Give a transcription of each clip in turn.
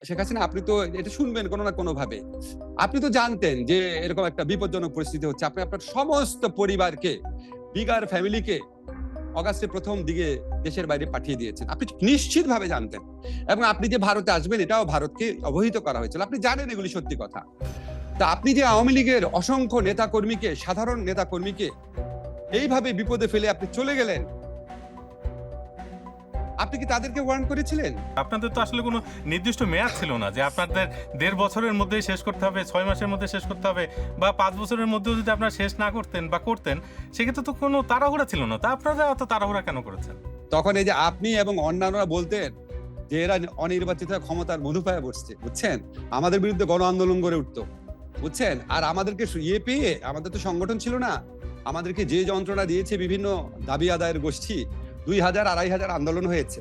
শেখ হাসিনা আপনি তো এটা শুনবেন কোনো না কোনোভাবে। আপনি তো জানতেন যে এরকম একটা বিপজ্জনক পরিস্থিতি হচ্ছে। আপনি আপনার সমস্ত পরিবারকে, বিগার ফ্যামিলিকে অগাস্টের ১ম দিকে দেশের বাইরে পাঠিয়ে দিয়েছেন। আপনি নিশ্চিতভাবে জানতেন। এবং আপনি যে ভারতে আসবেন এটাও ভারতকে অবহিত করা হয়েছিল। আপনি জানেন এগুলি সত্যি কথা। তা আপনি যে আওয়ামী লীগের অসংখ্য নেতাকর্মীকে, সাধারণ নেতাকর্মীকে এইভাবে বিপদে ফেলে আপনি চলে গেলেন, আপনি কি তাদেরকে ওয়ার্ন করেছিলেন? আপনাদের তো আসলে কোনো নির্দিষ্ট মেয়াদ ছিল না যে আপনাদের ১.৫ বছরের মধ্যেই শেষ করতে হবে, ৬ মাসের মধ্যে শেষ করতে হবে বা ৫ বছরের মধ্যেও যদি আপনারা শেষ না করতেন বা করতেন, সেক্ষেত্রে তো কোনো তাড়াহুড়া ছিল না। তা আপনারা এত তাড়াহুড়া কেন করেছেন? তখন এই যে আপনি এবং অন্যান্যরা বলতেন যে এরা অনির্বাচিত হয়ে ক্ষমতার মধুপায়ে বসছে, বুঝছেন? আমাদের বিরুদ্ধে গণ আন্দোলন গড়ে উঠতো, বুঝছেন? আর আমাদেরকে পেয়ে আমাদের তো সংগঠন ছিল না। আমাদেরকে যে যন্ত্রণা দিয়েছে বিভিন্ন দাবি আদায়ের গোষ্ঠী, ২,০০০ ২,৫০০ আন্দোলন হয়েছে।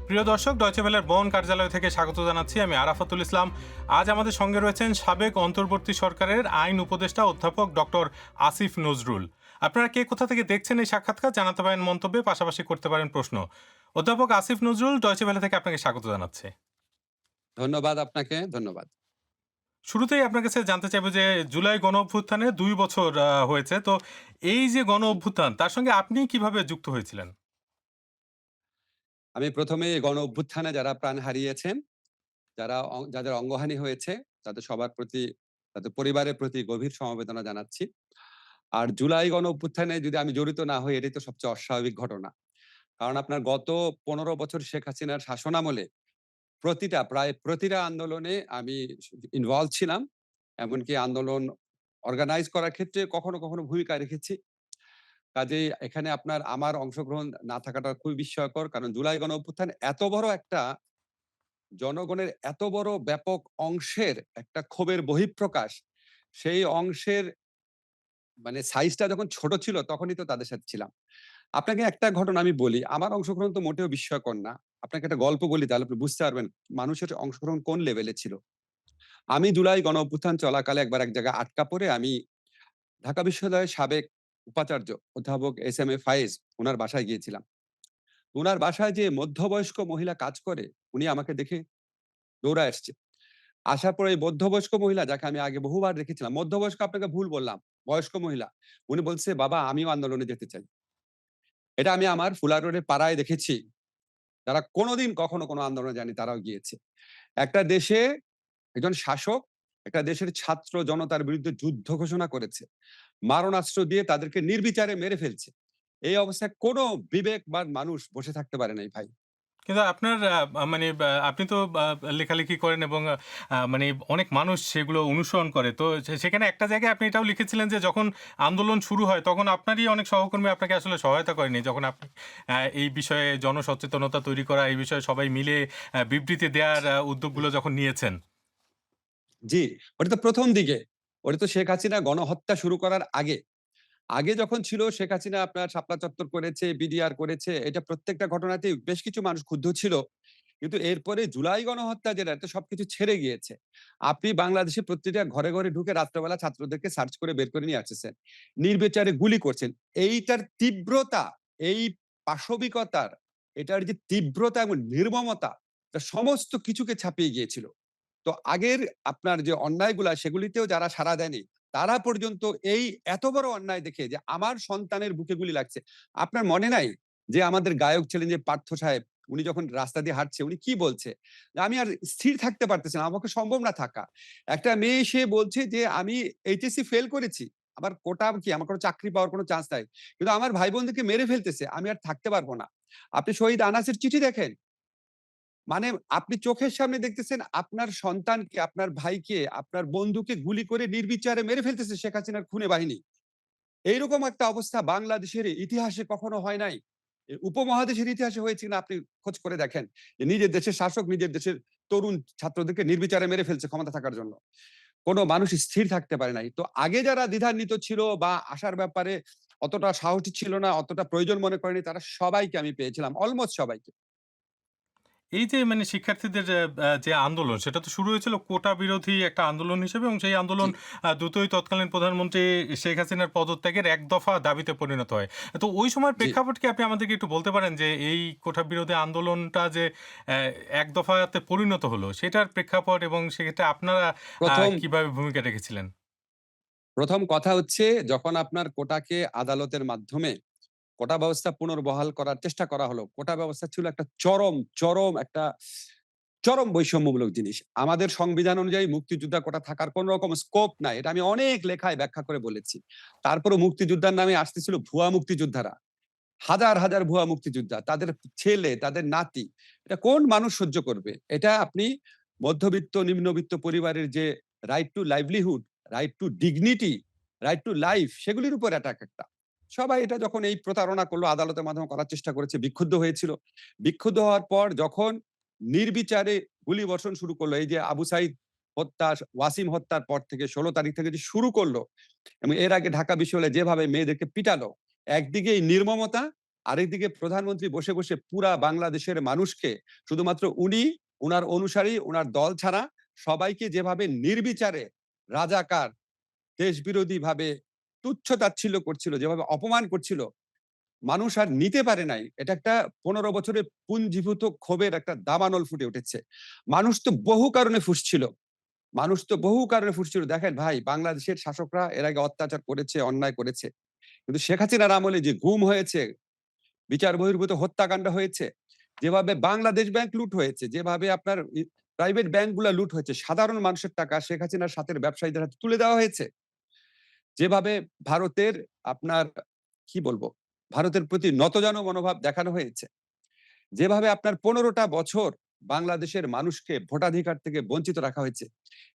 প্রিয় দর্শক, ডয়চে ভেলের বন কার্যালয় থেকে স্বাগত জানাচ্ছি। আমি আরাফাতুল ইসলাম। আজ আমাদের সঙ্গে রয়েছেন সাবেক অন্তর্বর্তী সরকারের আইন উপদেষ্টা অধ্যাপক ডক্টর আসিফ নজরুল। আপনারা কে কোথা থেকে দেখছেন এই সাক্ষাৎকার জানাতে পারেন মন্তব্যে, পাশাপাশি করতে পারেন প্রশ্ন। অধ্যাপক আসিফ নজরুল, ডয়চে ভেলে থেকে আপনাকে স্বাগত জানাচ্ছি। ধন্যবাদ আপনাকে, ধন্যবাদ। শুরুতেই আপনার কাছে জানতে চাইবো যে জুলাই গণ অভ্যুত্থানে ২ বছর হয়েছে। তো এই যে গণ অভ্যুত্থান, তার সঙ্গে আপনি কিভাবে যুক্ত হয়েছিলেন? আমি ১ম এ গণ অভ্যুত্থানে যারা প্রাণ হারিয়েছেন, যাদের অঙ্গহানি হয়েছে, তাদের সবার প্রতি, তাদের পরিবারের প্রতি গভীর সমবেদনা জানাচ্ছি। আর জুলাই গণ অভ্যুত্থানে যদি আমি জড়িত না হই, এটাই তো সবচেয়ে অস্বাভাবিক ঘটনা। কারণ আপনার গত ১৫ বছর শেখ হাসিনার শাসনামলে প্রায় প্রতিটা আন্দোলনে আমি ইনভলভ ছিলাম। এমনকি আন্দোলন অর্গানাইজ করার ক্ষেত্রে কখনো, কখনো ভূমিকা রেখেছি। কাজেই এখানে আমার অংশগ্রহণ না থাকাটা খুবই বিস্ময়কর। কারণ জুলাই গণ অভ্যুত্থান এত বড় একটা জনগণের এত বড় ব্যাপক অংশের একটা ক্ষোভের বহিঃপ্রকাশ। সেই অংশের মানে সাইজটা যখন ছোট ছিল তখনই তো তাদের সাথে ছিলাম। আপনাকে একটা ঘটনা আমি বলি। আমার অংশগ্রহণ তো মোটেও বিস্ময়কর না। আপনাকে একটা গল্প বলি তাহলে আপনি বুঝতে পারবেন মানুষের অংশগ্রহণ কোন লেভেলে ছিল। আমি জুলাই গণ অভ্যুত্থান চলাকালে একবার এক জায়গায় আটকা পড়ে আমি ঢাকা বিশ্ববিদ্যালয়ের সাবেক উপাচার্য অধ্যাপক এস.এম.এ ফায়েজ উনার বাসায় গিয়েছিলাম। উনার বাসায় যে মধ্যবয়স্ক মহিলা কাজ করে উনি আমাকে দেখে দৌড়ায় আসছে। আসার পরে এই মধ্যবয়স্ক মহিলা যাকে আমি আগে বহুবার দেখেছিলাম, মধ্যবয়স্ক আপনাকে ভুল বললাম, বয়স্ক মহিলা। উনি বলছে, "বাবা আমিও আন্দোলনে যেতে চাই।" এটা আমি আমার ফুলার রোডের পাড়ায় দেখেছি। যারা কোনদিন কখনো কোনো আন্দোলনে যায়নি তারাও গিয়েছে। একটা দেশে একজন শাসক একটা দেশের ছাত্র জনতার বিরুদ্ধে যুদ্ধ ঘোষণা করেছে। মারণাস্ত্র দিয়ে তাদেরকে নির্বিচারে মেরে ফেলছে। এই অবস্থায় কোনো বিবেকবান মানুষ বসে থাকতে পারে নাই ভাই। কিন্তু আপনার মানে আপনি তো লেখালেখি করেন এবং মানে অনেক মানুষ সেগুলো অনুসরণ করে। তো সেখানে একটা জায়গায় আপনি এটাও লিখেছিলেন যে যখন আন্দোলন শুরু হয় তখন আপনারই অনেক সহকর্মী আপনাকে আসলে সহায়তা করেনি। যখন আপনি এই বিষয়ে জনসচেতনতা তৈরি করা, এই বিষয়ে সবাই মিলে বিবৃতি দেওয়ার উদ্যোগগুলো যখন নিয়েছেন। জি, ওটা তো ১ম দিকে। ওটা তো শেখ হাসিনা গণহত্যা শুরু করার আগে। আগে যখন ছিল শেখ হাসিনা আপনার শাপলা চত্বর করেছে, বিডিআর করেছে। এটা প্রত্যেকটা ঘটনাতেই বেশ কিছু মানুষ ক্ষুব্ধ ছিল। কিন্তু এরপরে জুলাই গণহত্যা যেটা এটা সবকিছু ছেড়ে গিয়েছে। আপনি বাংলাদেশে প্রতিটা ঘরে, ঘরে ঢুকে রাত্রেবেলা ছাত্রদেরকে সার্চ করে বের করে নিয়ে আসতেছেন। নির্বিচারে গুলি করছেন। এইটার তীব্রতা, এই পাশবিকতার, এটার যে তীব্রতা এবং নির্মমতা, এটা সমস্ত কিছুকে ছাপিয়ে গিয়েছিল। তো আগের আপনার যে অন্যায়গুলা সেগুলিতেও যারা সাড়া দেয়নি, তারা পর্যন্ত এই এত বড় অন্যায় দেখে যে আমার সন্তানের বুকে গুলি লাগছে। আপনার মনে নাই যে আমাদের গায়ক ছিলেন যে পার্থ সাহেব, উনি যখন রাস্তা দিয়ে হাঁটছে উনি কি বলছে? যে, "আমি আর স্থির থাকতে পারতেছি না। আমার পক্ষে সম্ভব না থাকা।" একটা মেয়ে সে বলছে যে, "আমি এইচএসসি ফেল করেছি। আমার কোটা কি? আমার কোনো চাকরি পাওয়ার কোনো চান্স নাই। কিন্তু আমার ভাই-বোনদেরকে মেরে ফেলতেছে। আমি আর থাকতে পারব না।" আপনি শহীদ আনাসের চিঠি দেখেন। মানে আপনি চোখের সামনে দেখতেছেন আপনার সন্তানকে, আপনার ভাইকে, আপনার বন্ধুকে গুলি করে নির্বিচারে মেরে ফেলতেছে শেখ হাসিনার খুনে বাহিনী। এইরকম একটা অবস্থা বাংলাদেশের ইতিহাসে কখনো হয় নাই। উপমহাদেশের ইতিহাসে হয়েছে কিনা আপনি খোঁজ করে দেখেন। যে নিজের দেশের শাসক নিজের দেশের তরুণ ছাত্রদেরকে নির্বিচারে মেরে ফেলছে ক্ষমতা থাকার জন্য। কোন মানুষ স্থির থাকতে পারে নাই। তো আগে যারা দ্বিধান্বিত ছিল বা আসার ব্যাপারে অতটা সাহসী ছিল না, অতটা প্রয়োজন মনে করেনি তারা সবাইকে আমি পেয়েছিলাম। অলমোস্ট সবাইকে। এই যে মানে শিক্ষার্থীদের যে আন্দোলন সেটা তো শুরু হয়েছিল কোটা বিরোধী একটা আন্দোলন হিসেবে এবং সেই জি, আন্দোলন দ্রুতই তৎকালীন প্রধানমন্ত্রী শেখ হাসিনার পদত্যাগের এক দফা দাবিতে পরিণত হয়। তো ওই সময়ের জি। প্রেক্ষাপট কি আপনি আমাদেরকে একটু বলতে পারেন যে এই কোটা বিরোধী আন্দোলনটা যে অ্যা এক দফাতে পরিণত হলো সেটার প্রেক্ষাপট এবং সেক্ষেত্রে আপনারা ১ম কিভাবে ভূমিকা রেখেছিলেন? ১ম কথা হচ্ছে যখন আপনার কোটাকে আদালতের মাধ্যমে কোটা ব্যবস্থা পুনর্বহাল করার চেষ্টা করা হলো। কোটা ব্যবস্থা ছিল একটা চরম বৈষম্যমূলক জিনিস। আমাদের সংবিধান অনুযায়ী মুক্তিযোদ্ধা কোটা থাকার কোন রকম স্কোপ নাই। এটা আমি অনেক লেখায় ব্যাখ্যা করে বলেছি। তারপরেও মুক্তিযোদ্ধার নামে আসতেছিল ভুয়া মুক্তিযোদ্ধারা। হাজার ভুয়া মুক্তিযোদ্ধা। তাদের ছেলে, তাদের নাতি। এটা কোন মানুষ সহ্য করবে? এটা আপনি মধ্যবিত্ত, নিম্নবিত্ত পরিবারের যে right two livelihood, right two dignity, right to life সেগুলির উপর অ্যাটাক একটা। সবাই এটা যখন এই প্রতারণা করলো, আদালতের মাধ্যমে করার চেষ্টা করেছে, বিক্ষুব্ধ হয়েছিল। বিক্ষুব্ধ হওয়ার পর যখন নির্বিচারে গুলিবর্ষণ শুরু করলো, এই যে আবু সাইদ হত্যা, ওয়াসিম হত্যার পর থেকে ১৬ তারিখ থেকে যে শুরু করলো এবং এর আগে ঢাকা বিশ্ববিদ্যালয়ে যেভাবে মেয়েদেরকে পিটালো, একদিকে এই নির্মমতা, আরেকদিকে প্রধানমন্ত্রী বসে পুরা বাংলাদেশের মানুষকে শুধুমাত্র উনি, উনার অনুসারী, উনার দল ছাড়া সবাইকে যেভাবে নির্বিচারে রাজাকার, দেশবিরোধী ভাবে তুচ্ছ-তাচ্ছিল্য করছিল, যেভাবে অপমান করছিল, মানুষ আর নিতে পারে নাই। এটা একটা ১৫ বছরের পুঞ্জীভূত ক্ষোভের একটা দাবানল ফুটে উঠেছে। মানুষ তো বহু কারণে ফুঁসছিল। দেখেন ভাই, বাংলাদেশের শাসকরা এর আগে অত্যাচার করেছে, অন্যায় করেছে। কিন্তু শেখ হাসিনার আমলে যে গুম হয়েছে, বিচার বহির্ভূত হত্যাকাণ্ড হয়েছে, যেভাবে বাংলাদেশ ব্যাংক লুট হয়েছে, যেভাবে আপনার প্রাইভেট ব্যাংকগুলা লুট হয়েছে, সাধারণ মানুষের টাকা শেখ হাসিনার সাথের ব্যবসায়ীদের হাতে তুলে দেওয়া হয়েছে। যেভাবে ভারতের আপনার কি বলবো? ভারতের প্রতি নতজানু মনোভাব দেখানো হয়েছে। যেভাবে আপনার ১৫ টা বছর বাংলাদেশের মানুষকে ভোটাধিকার থেকে বঞ্চিত রাখা হয়েছে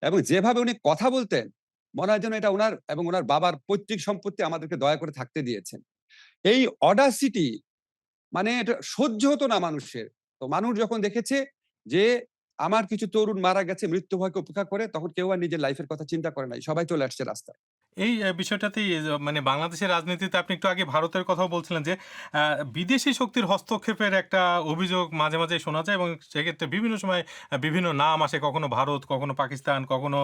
এবং যেভাবে উনি কথা বলতেন, মনে হয় যেন এটা উনার এবং উনার বাবার পৈতৃক সম্পত্তি আমাদেরকে দয়া করে থাকতে দিয়েছেন। এই অডাসিটি মানে এটা সহ্য হতো না মানুষের। তো মানুষ যখন দেখেছে যে আমার কিছু তরুণ মারা গেছে মৃত্যু ভয়কে উপেক্ষা করে, তখন কেউ আর নিজের লাইফের কথা চিন্তা করে নাই। সবাই চলে আসছে রাস্তায়। এই বিষয়টাতেই মানে বাংলাদেশের রাজনীতিতে আপনি একটু আগে ভারতের কথাও বলছিলেন যে, আ বিদেশি শক্তির হস্তক্ষেপের একটা অভিযোগ মাঝে মাঝেই শোনা যায় এবং সেক্ষেত্রে বিভিন্ন সময় বিভিন্ন নাম আসে। কখনো ভারত, কখনো পাকিস্তান, কখনো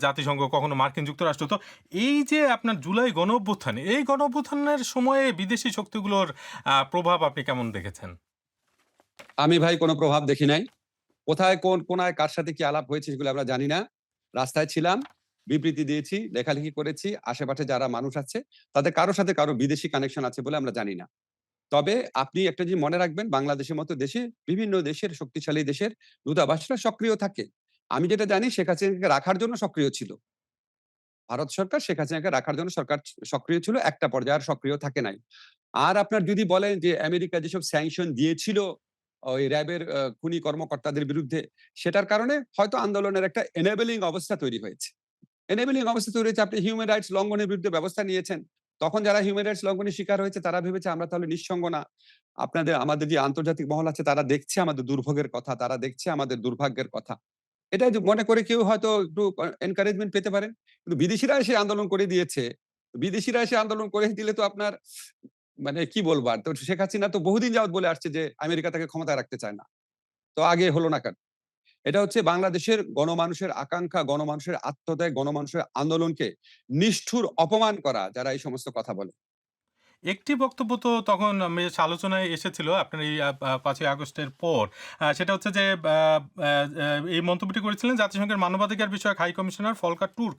জাতিসংঘ, কখনো মার্কিন যুক্তরাষ্ট্র। তো এই যে আপনার জুলাই গণঅভ্যুত্থান, এই গণঅভ্যুত্থানের সময়ে বিদেশি শক্তিগুলোর প্রভাব আপনি কেমন দেখেছেন? আমি ভাই কোন প্রভাব দেখি নাই। কোথায় কোন কোনায় কার সাথে কি আলাপ হয়েছে সেগুলো আমরা জানি না। রাস্তায় ছিলাম, বিবৃতি দিয়েছি, লেখালেখি করেছি। আশেপাশে যারা মানুষ আছে তাদের কারো সাথে কারো বিদেশি কানেকশন আছে বলে আমরা জানি না। তবে আপনি একটা জিনিস মনে রাখবেন, বাংলাদেশের মতো দেশে বিভিন্ন দেশের শক্তিশালী দেশের দূতাবাসরা সক্রিয় থাকে। আমি যেটা জানি শেখ হাসিনাকে রাখার জন্য সক্রিয় ছিল। ভারত সরকার শেখ হাসিনাকে রাখার জন্য সক্রিয় ছিল। একটা পর্যায়ে আর সক্রিয় থাকে নাই। আর আপনার যদি বলেন যে আমেরিকা যেসব স্যাংশন দিয়েছিল ওই র‍্যাবের খুনি কর্মকর্তাদের বিরুদ্ধে, সেটার কারণে হয়তো আন্দোলনের একটা এনেবলিং অবস্থা তৈরি হয়েছে। এনেবলিং অবস্থা তৈরি হয়েছে, আপনি হিউম্যান রাইটস লঙ্ঘনের বিরুদ্ধে ব্যবস্থা নিয়েছেন। তখন যারা হিউম্যান রাইটস লঙ্ঘনের শিকার হয়েছে তারা ভেবেছে আমরা তাহলে নিঃসঙ্গ না। আমাদের যে আন্তর্জাতিক মহল আছে তারা দেখছে আমাদের দুর্ভোগের কথা, তারা দেখছে আমাদের দুর্ভাগ্যের কথা। এটা যে মনে করে কেউ হয়তো একটু এনকারেজমেন্ট পেতে পারেন। কিন্তু বিদেশিরা এসে আন্দোলন করে দিয়েছে। বিদেশিরা এসে আন্দোলন করে দিলে তো আপনার মানে কি বলবো আর? তো শেখ হাসিনা তো বহুদিন যাবৎ বলে আসছে যে আমেরিকা তাকে ক্ষমতায় রাখতে চায় না। তো আগে হলো না কেন? এটা হচ্ছে বাংলাদেশের গণমানুষের আকাঙ্ক্ষা, গণমানুষের আত্মত্যাগ, গণমানুষের আন্দোলনকে নিষ্ঠুর অপমান করা যারা এই সমস্ত কথা বলে। একটি বক্তব্য তো তখন বেশ আলোচনায় এসেছিল আপনার এই ৫ই আগস্টের পর। সেটা হচ্ছে যে আ আ আ এই মন্তব্যটি করেছিলেন জাতিসংঘের মানবাধিকার বিষয়ক হাই কমিশনার ফলকার তুর্ক।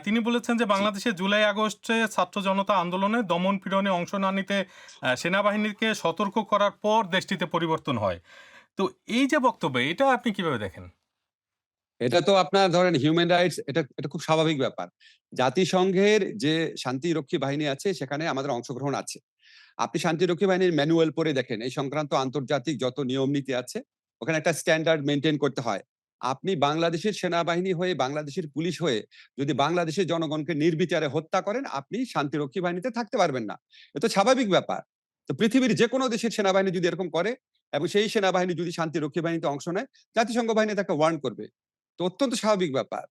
তিনি বলেছেন যে জি। বাংলাদেশে জুলাই আগস্টে ছাত্র জনতা আন্দোলনে দমন-পীড়নে অংশ না নিতে সেনাবাহিনীকে সতর্ক করার পর দেশটিতে পরিবর্তন হয়। তো এই যে বক্তব্য এটা আপনি কিভাবে দেখেন? এটা তো আপনার ধরেন হিউম্যান রাইটস, এটা খুব স্বাভাবিক ব্যাপার। জাতিসংঘের যে শান্তিরক্ষী বাহিনী আছে সেখানে আমাদের অংশগ্রহণ আছে। আপনি শান্তিরক্ষী বাহিনীর ম্যানুয়াল পড়ে দেখেন। এই সংক্রান্ত আন্তর্জাতিক যত নিয়ম নীতি আছে, ওখানে একটা স্ট্যান্ডার্ড মেইনটেইন করতে হয়। আপনি বাংলাদেশের সেনাবাহিনী হয়ে, বাংলাদেশের পুলিশ হয়ে যদি বাংলাদেশের জনগণকে নির্বিচারে হত্যা করেন, আপনি শান্তিরক্ষী বাহিনীতে থাকতে পারবেন না। এ তো স্বাভাবিক ব্যাপার। তো পৃথিবীর যেকোনো দেশের সেনাবাহিনী যদি এরকম করে এবং সেই সেনাবাহিনী যদি শান্তিরক্ষী বাহিনীতে অংশ নেয়, জাতিসংঘ বাহিনী তাকে ওয়ার্ন করবে। তো অত্যন্ত স্বাভাবিক ব্যাপার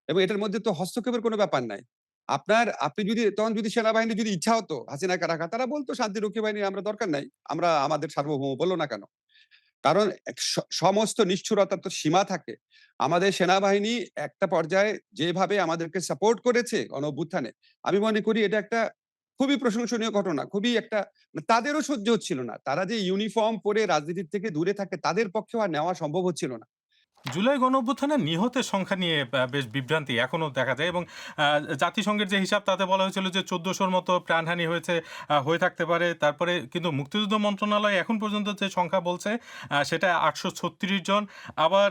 এবং এটার মধ্যে তো হস্তক্ষেপের কোনো ব্যাপার নাই। আপনি যদি তখন যদি সেনাবাহিনী যদি ইচ্ছা হতো হাসিনাকে রাখা, তারা বলতো শান্তিরক্ষী বাহিনী আমরা দরকার নাই। আমরা আমাদের সার্বভৌম বলল না কেন? কারণ সমস্ত নিষ্ঠুরতার তো সীমা থাকে। আমাদের সেনাবাহিনী একটা পর্যায়ে যেভাবে আমাদেরকে সাপোর্ট করেছে গণঅভ্যুত্থানে, আমি মনে করি এটা একটা খুবই প্রশংসনীয় ঘটনা। খুবই একটা তাদেরও সহ্য হচ্ছিল না। তারা যে ইউনিফর্ম পরে রাজনীতির থেকে দূরে থাকে তাদের পক্ষেও আর নেওয়া সম্ভব হচ্ছিল না। জুলাই গণঅভ্যুত্থানে নিহতের সংখ্যা নিয়ে বেশ বিভ্রান্তি এখনো দেখা যায় এবং জাতিসংঘের যে হিসাব তাতে বলা হয়েছিল যে ১৪০০'র মতো প্রাণহানি হয়েছে, হয়ে থাকতে পারে। তারপরে কিন্তু মুক্তিযুদ্ধ মন্ত্রণালয় এখন পর্যন্ত যে সংখ্যা বলছে সেটা ৮৩৬ জন। আবার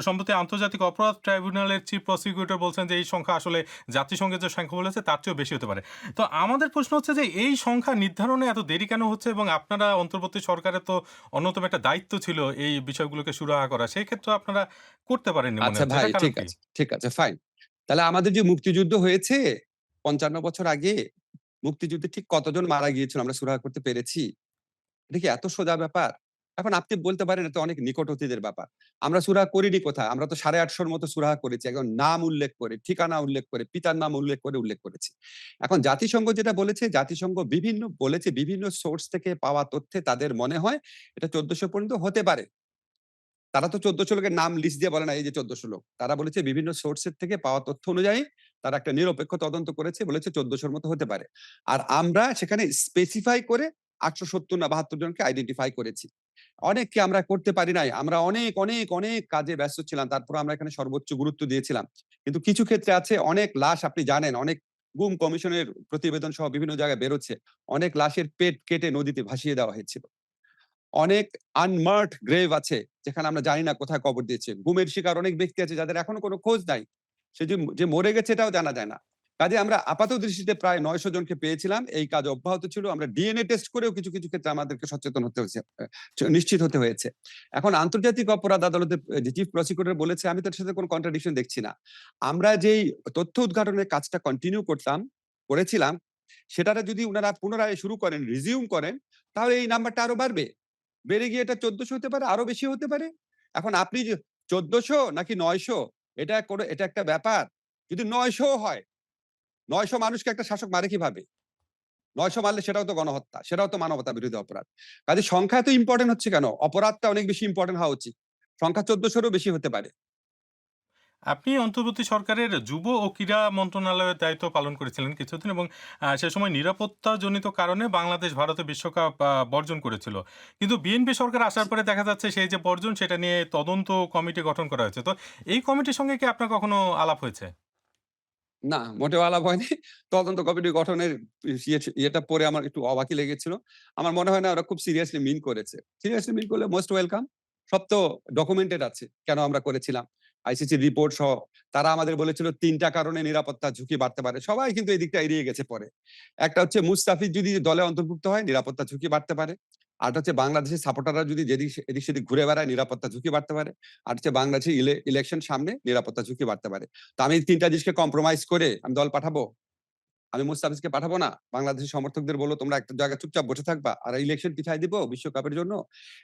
সম্প্রতি আন্তর্জাতিক অপরাধ ট্রাইব্যুনালের চিফ প্রসিকিউটর বলছেন যে এই সংখ্যা আসলে জাতিসংঘের যে সংখ্যা বলেছে তার চেয়েও বেশি হতে পারে। তো আমাদের প্রশ্ন হচ্ছে যে এই সংখ্যা নির্ধারণে এত দেরি কেন হচ্ছে এবং আপনারা অন্তর্বর্তী সরকারের তো অন্যতম একটা দায়িত্ব ছিল এই বিষয়গুলোকে সুরাহা করা। সেই ক্ষেত্রে আপনারা করতে পারেননি মনে আচ্ছা হচ্ছে। ভাই, এটার কারণ ঠিক কি? আছে, ঠিক আছে, ফাইন। তাহলে আমাদের যে মুক্তিযুদ্ধ হয়েছে ৫৫ বছর আগে, মুক্তিযুদ্ধে ঠিক কতজন মারা গিয়েছিল আমরা সুরাহা করতে পেরেছি? এটা কি এত সোজা ব্যাপার? এখন আপনি বলতে পারেন এটা অনেক নিকট অতীতের ব্যাপার। আমরা সুরাহা করিনি কোথায়? আমরা তো ৮৫০ মতো সুরাহা করেছি। একদম নাম উল্লেখ করে, ঠিকানা উল্লেখ করে, পিতার নাম উল্লেখ করেছি। এখন জাতিসংঘ যেটা বলেছে, জাতিসংঘ বিভিন্ন সোর্স থেকে পাওয়া তথ্যে তাদের মনে হয় এটা ১৪০০ পর্যন্ত হতে পারে। তারা তো ১৪০০ লোকের নাম লিস্ট দিয়ে বলে না এই যে ১৪০০ লোক। তারা বলেছে বিভিন্ন সোর্সের থেকে পাওয়া তথ্য অনুযায়ী তারা একটা নিরপেক্ষ তদন্ত করেছে, বলেছে ১৪০০ র মতো হতে পারে। আর আমরা সেখানে স্পেসিফাই করে ৮৭০ না ৭২ জনকে আইডেন্টিফাই করেছি। অনেককে আমরা করতে পারি নাই। আমরা অনেক কাজে ব্যস্ত ছিলাম। তারপরে আমরা এখানে সর্বোচ্চ গুরুত্ব দিয়েছিলাম। কিন্তু কিছু ক্ষেত্রে আছে অনেক লাশ আপনি জানেন, অনেক গুম কমিশনের প্রতিবেদন সহ বিভিন্ন জায়গায় বেরোচ্ছে। অনেক লাশের পেট কেটে নদীতে ভাসিয়ে দেওয়া হয়েছিল। অনেক আনমার্কড গ্রেভ আছে যেখানে আমরা জানি না কোথায় কবর দিয়েছে। গুমের শিকার অনেক ব্যক্তি আছে যাদের এখনো কোনো খোঁজ নাই। সে যে মরে গেছে এটাও জানা যায় না। কাজেই আমরা আপাত দৃষ্টিতে প্রায় ৯০০ জনকে পেয়েছিলাম। এই কাজ অব্যাহত ছিল। আমরা ডিএনএ টেস্ট করেও কিছু ক্ষেত্রে আমাদেরকে সচেতন হতে হয়েছে। নিশ্চিত হতে হয়েছে। এখন আন্তর্জাতিক অপরাধ আদালতের যে চিফ প্রসিকিউটর বলেছে আমি তো এটার সাথে কোনো কন্ট্রাডিকশন দেখছি না। আমরা যেই তথ্য উদ্ঘাটনের কাজটা কন্টিনিউ করেছিলাম, সেটারে যদি উনারা পুনরায় শুরু করেন, রিজিউম করেন, তাহলে এই নাম্বারটা আরো বাড়বে। বেড়ে গিয়ে এটা ১৪০০ হতে পারে, আরো বেশি হতে পারে। এখন আপনি যে ১৪০০ নাকি ৯০০ এটা একটা ব্যাপার। যদি ৯০০ ও হয়, ৯০০ মানুষকে একটা শাসক মারে কিভাবে? ৯০০ মারলে সেটাও তো গণহত্যা, সেটাও তো মানবতা বিরোধী অপরাধ। কাজেই সংখ্যা এত ইম্পোর্টেন্ট হচ্ছে কেন? অপরাধটা অনেক বেশি ইম্পোর্টেন্ট হওয়া উচিত। সংখ্যা ১৪০০ এরও বেশি হতে পারে। আপনি অন্তর্বর্তী সরকারের যুব ও ক্রীড়া মন্ত্রণালয়ের দায়িত্ব পালন করেছিলেন কিছুদিন এবং সে সময় নিরাপত্তাজনিত কারণে বাংলাদেশ ভারতে বিশ্বকাপ বর্জন করেছিল। কিন্তু বিএনপি সরকার আসার পরে দেখা যাচ্ছে সেই যে বর্জন সেটা নিয়ে তদন্ত কমিটি গঠন করা হয়েছে। তো এই কমিটির সঙ্গে কি আপনার কখনো আলাপ হয়েছে? না, মোটেও আলাপ হয়নি। তদন্ত কমিটি গঠনের ইয়েটা পড়ে আমার একটু অবাকই লেগেছিল। আমার মনে হয় না ওরা খুব সিরিয়াসলি মিন করেছে। সিরিয়াসলি মিন করলে মোস্ট ওয়েলকাম। সব তো ডকুমেন্টেড আছে। কেন আমরা করেছিলাম। আইসিসির রিপোর্ট সহ তারা আমাদের বলেছিল ৩ টা কারণে নিরাপত্তার ঝুঁকি বাড়তে পারে। সবাই কিন্তু এই দিকটা এড়িয়ে গেছে পরে। একটা হচ্ছে মুস্তাফিজ যদি দলে অন্তর্ভুক্ত হয় নিরাপত্তার ঝুঁকি বাড়তে পারে। আরেকটা হচ্ছে বাংলাদেশের সাপোর্টাররা যদি এদিক সেদিক ঘুরে বেড়ায় নিরাপত্তার ঝুঁকি বাড়তে পারে। আর হচ্ছে বাংলাদেশের ইলেকশন সামনে নিরাপত্তার ঝুঁকি বাড়তে পারে। তো আমি ৩ টা জিনিসকে কম্প্রোমাইজ করে আমি দল পাঠাবো? আমি মুস্তাফিজকে পাঠাবো না? বাংলাদেশের সমর্থকদের বলবো তোমরা একটা জায়গায় চুপচাপ বসে থাকবা। আর ইলেকশন পিছায় দিব বিশ্বকাপের জন্য।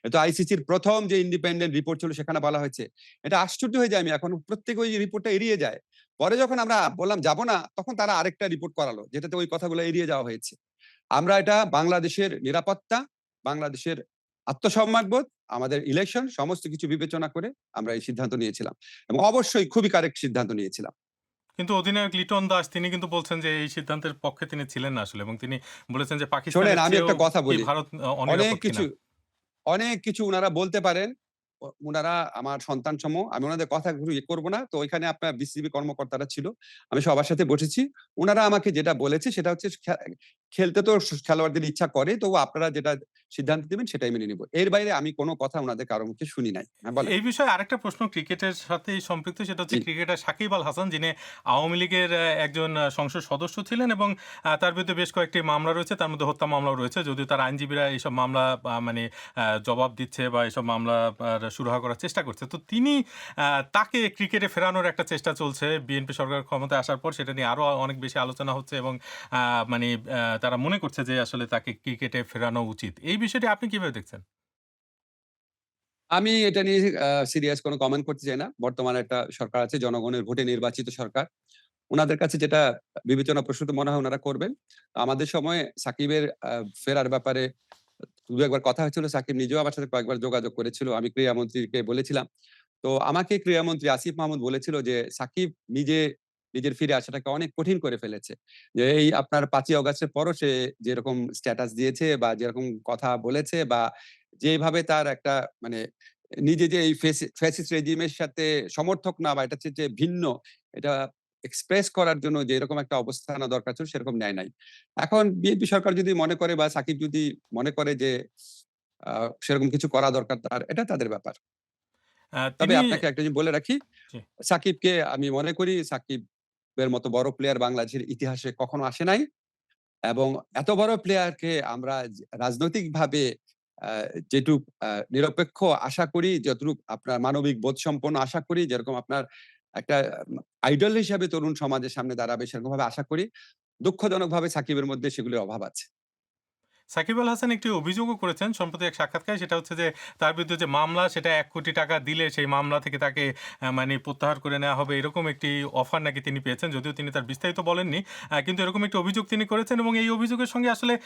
এটা আইসিসির ১ম যে ইন্ডিপেন্ডেন্ট রিপোর্ট ছিল সেখানে বলা হয়েছে। এটা আশ্চর্য হয়ে যাই আমি এখন প্রত্যেকে ওই রিপোর্টটা এড়িয়ে যায়। পরে যখন আমরা বললাম যাব না তখন তারা আরেকটা রিপোর্ট করালো যেটাতে ওই কথাগুলো এড়িয়ে যাওয়া হয়েছে। আমরা এটা বাংলাদেশের নিরাপত্তা, বাংলাদেশের আত্মসম্মানবোধ, আমাদের ইলেকশন সমস্ত কিছু বিবেচনা করে আমরা এই সিদ্ধান্ত নিয়েছিলাম। এবং অবশ্যই খুবই কারেক্ট সিদ্ধান্ত নিয়েছিলাম। কিন্তু অধিনায়ক লিটন দাস তিনি কিন্তু বলছেন যে এই সিদ্ধান্তের পক্ষে তিনি ছিলেন না আসলে এবং তিনি বলেছেন যে শোনেন পাকিস্তানের আমি চেয়েও একটা কথা কি বলি। ভারত অনেক অনিরাপদ কিনা? কিছু অনেক কিছু উনারা বলতে পারেন। উনারা আমার সন্তান সম। আমি উনাদের কথা ইয়ে করব না। তো ওইখানে আপনার বিসিবি কর্মকর্তারা ছিল। আমি সবার সাথে বসেছি। উনারা আমাকে যেটা বলেছে সেটা হচ্ছে খেলতে তো খেলোয়াড়দের ইচ্ছা করে। তবু আপনারা যেটা সিদ্ধান্ত দিবেন সেটাই মেনে নিব। এর বাইরে আমি কোন কথা উনাদের কারো মুখে শুনি নাই। হ্যাঁ, বলেন। এই বিষয়ে আরেকটা প্রশ্ন ক্রিকেটের সাথেই সম্পৃক্ত সেটা হচ্ছে জি। ক্রিকেটার সাকিব আল হাসান যিনি আওয়ামী লীগের একজন সংসদ সদস্য ছিলেন এবং তার বিরুদ্ধে বেশ কয়েকটি মামলা রয়েছে তার মধ্যে হত্যা মামলাও রয়েছে যদিও তার আইনজীবীরা এইসব মামলা মানে জবাব দিচ্ছে বা এসব মামলা সুরাহা করার চেষ্টা করছে তো তিনি তাকে ক্রিকেটে ফেরানোর একটা চেষ্টা চলছে বিএনপি সরকার ক্ষমতায় আসার পর সেটা নিয়ে আরো অনেক বেশি আলোচনা হচ্ছে এবং মানে তারা মনে করছে যে আসলে তাকে ক্রিকেটে ফেরানো উচিত এই বিষয়টি আপনি কিভাবে দেখছেন? আমি এটা নিয়ে সিরিয়াস কোন কমেন্ট করতে চাই না। বর্তমানে একটা সরকার আছে জনগণের ভোটে নির্বাচিত সরকার। উনাদের কাছে যেটা বিবেচনা প্রসূত মনে হয় উনারা করবেন। আমাদের সময়ে সাকিবের ফেরার ব্যাপারে দু-একবার কথা হয়েছিল। সাকিব নিজেও আমার সাথে কয়েকবার যোগাযোগ করেছিল। আমি ক্রীড়ামন্ত্রীকে বলেছিলাম। তো আমাকে ক্রীড়ামন্ত্রী আসিফ মাহমুদ বলেছিল যে, "সাকিব নিজে নিজের ফিরে আসাটাকে অনেক কঠিন করে ফেলেছে।" যে এই আপনার ৫ই অগাস্টের পরও সে যেরকম স্ট্যাটাস দিয়েছে বা যেরকম কথা বলেছে বা যেভাবে তার একটা মানে নিজে যে এই ফ্যাসিস্ট রেজিমের সাথে সমর্থক না বা এটা হচ্ছে যে ভিন্ন, এটা এক্সপ্রেস করার জন্য যে এরকম একটা অবস্থান নেওয়া দরকার ছিল সেরকম নেয় নাই। এখন বিএনপি সরকার যদি মনে করে বা সাকিব যদি মনে করে যে আ সেরকম কিছু করা দরকার তার, এটা তাদের ব্যাপার। তবে তিনি আপনাকে একটা জিনিস বলে রাখি, জি। সাকিবকে আমি মনে করি সাকিবের মতো বড় প্লেয়ার বাংলাদেশের ইতিহাসে কখনো আসে নাই এবং এত বড় প্লেয়ারকে আমরা রাজনৈতিকভাবে আ যেটুক নিরপেক্ষ আশা করি, যতটুক আপনার মানবিক বোধসম্পন্ন আশা করি, যেরকম আপনার একটা আইডল হিসাবে তরুণ সমাজের সামনে দাঁড়াবে সেরকমভাবে আশা করি। দুঃখজনকভাবে সাকিবের মধ্যে সেগুলির অভাব আছে। সাকিব আল হাসান একটি অভিযোগও করেছেন সম্প্রতি এক সাক্ষাৎকারে। সেটা হচ্ছে যে তার বিরুদ্ধে যে মামলা সেটা ৳১,০০,০০,০০০ দিলে সেই মামলা থেকে তাকে মানে প্রত্যাহার করে নেওয়া হবে, এরকম একটি অফার নাকি তিনি পেয়েছেন। যদিও তিনি তার বিস্তারিত বলেননি। কিন্তু এরকম একটি অভিযোগ তিনি করেছেন এবং এই অভিযোগের সঙ্গে আসলে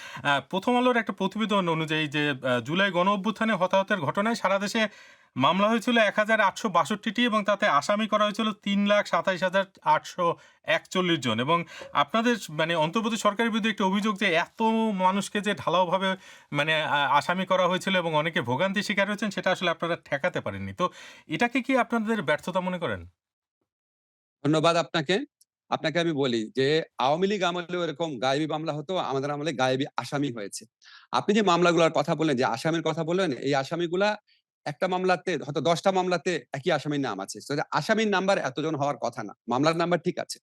'প্রথম আলোর' একটা প্রতিবেদন অনুযায়ী যে জুলাই গণঅভ্যুত্থানে হতাহতের ঘটনায় সারা দেশে মামলা হয়েছিল ১,৮৬২টি এবং তাতে আসামি করা হয়েছিল ৩,২৭,৮৪১ জন এবং আপনাদের মানে অন্তর্বর্তী সরকারের বিরুদ্ধে একটি অভিযোগ যে এত মানুষকে যে ঢালাওভাবে মানে আসামি করা হয়েছিল এবং অনেকে ভোগান্তির শিকার হয়েছেন সেটা আসলে আপনারা ঠেকাতে পারেননি। তো এটাকে কি আপনাদের ব্যর্থতা মনে করেন? ধন্যবাদ আপনাকে। আপনাকে আমি বলি যে, আওয়ামী লীগ আমলেও এরকম গায়েবী মামলা হতো, আমাদের আমলে গায়েবী আসামি হয়েছে। আপনি যে মামলাগুলার কথা বললেন, যে আসামির কথা বললেন, এই আসামিগুলা একটা মামলাতে হয়তো ১০ টা মামলাতে একই আসামির নাম আছে। সো আসামির নাম্বার এতজন হওয়ার কথা না। মামলার নাম্বার ঠিক আছে।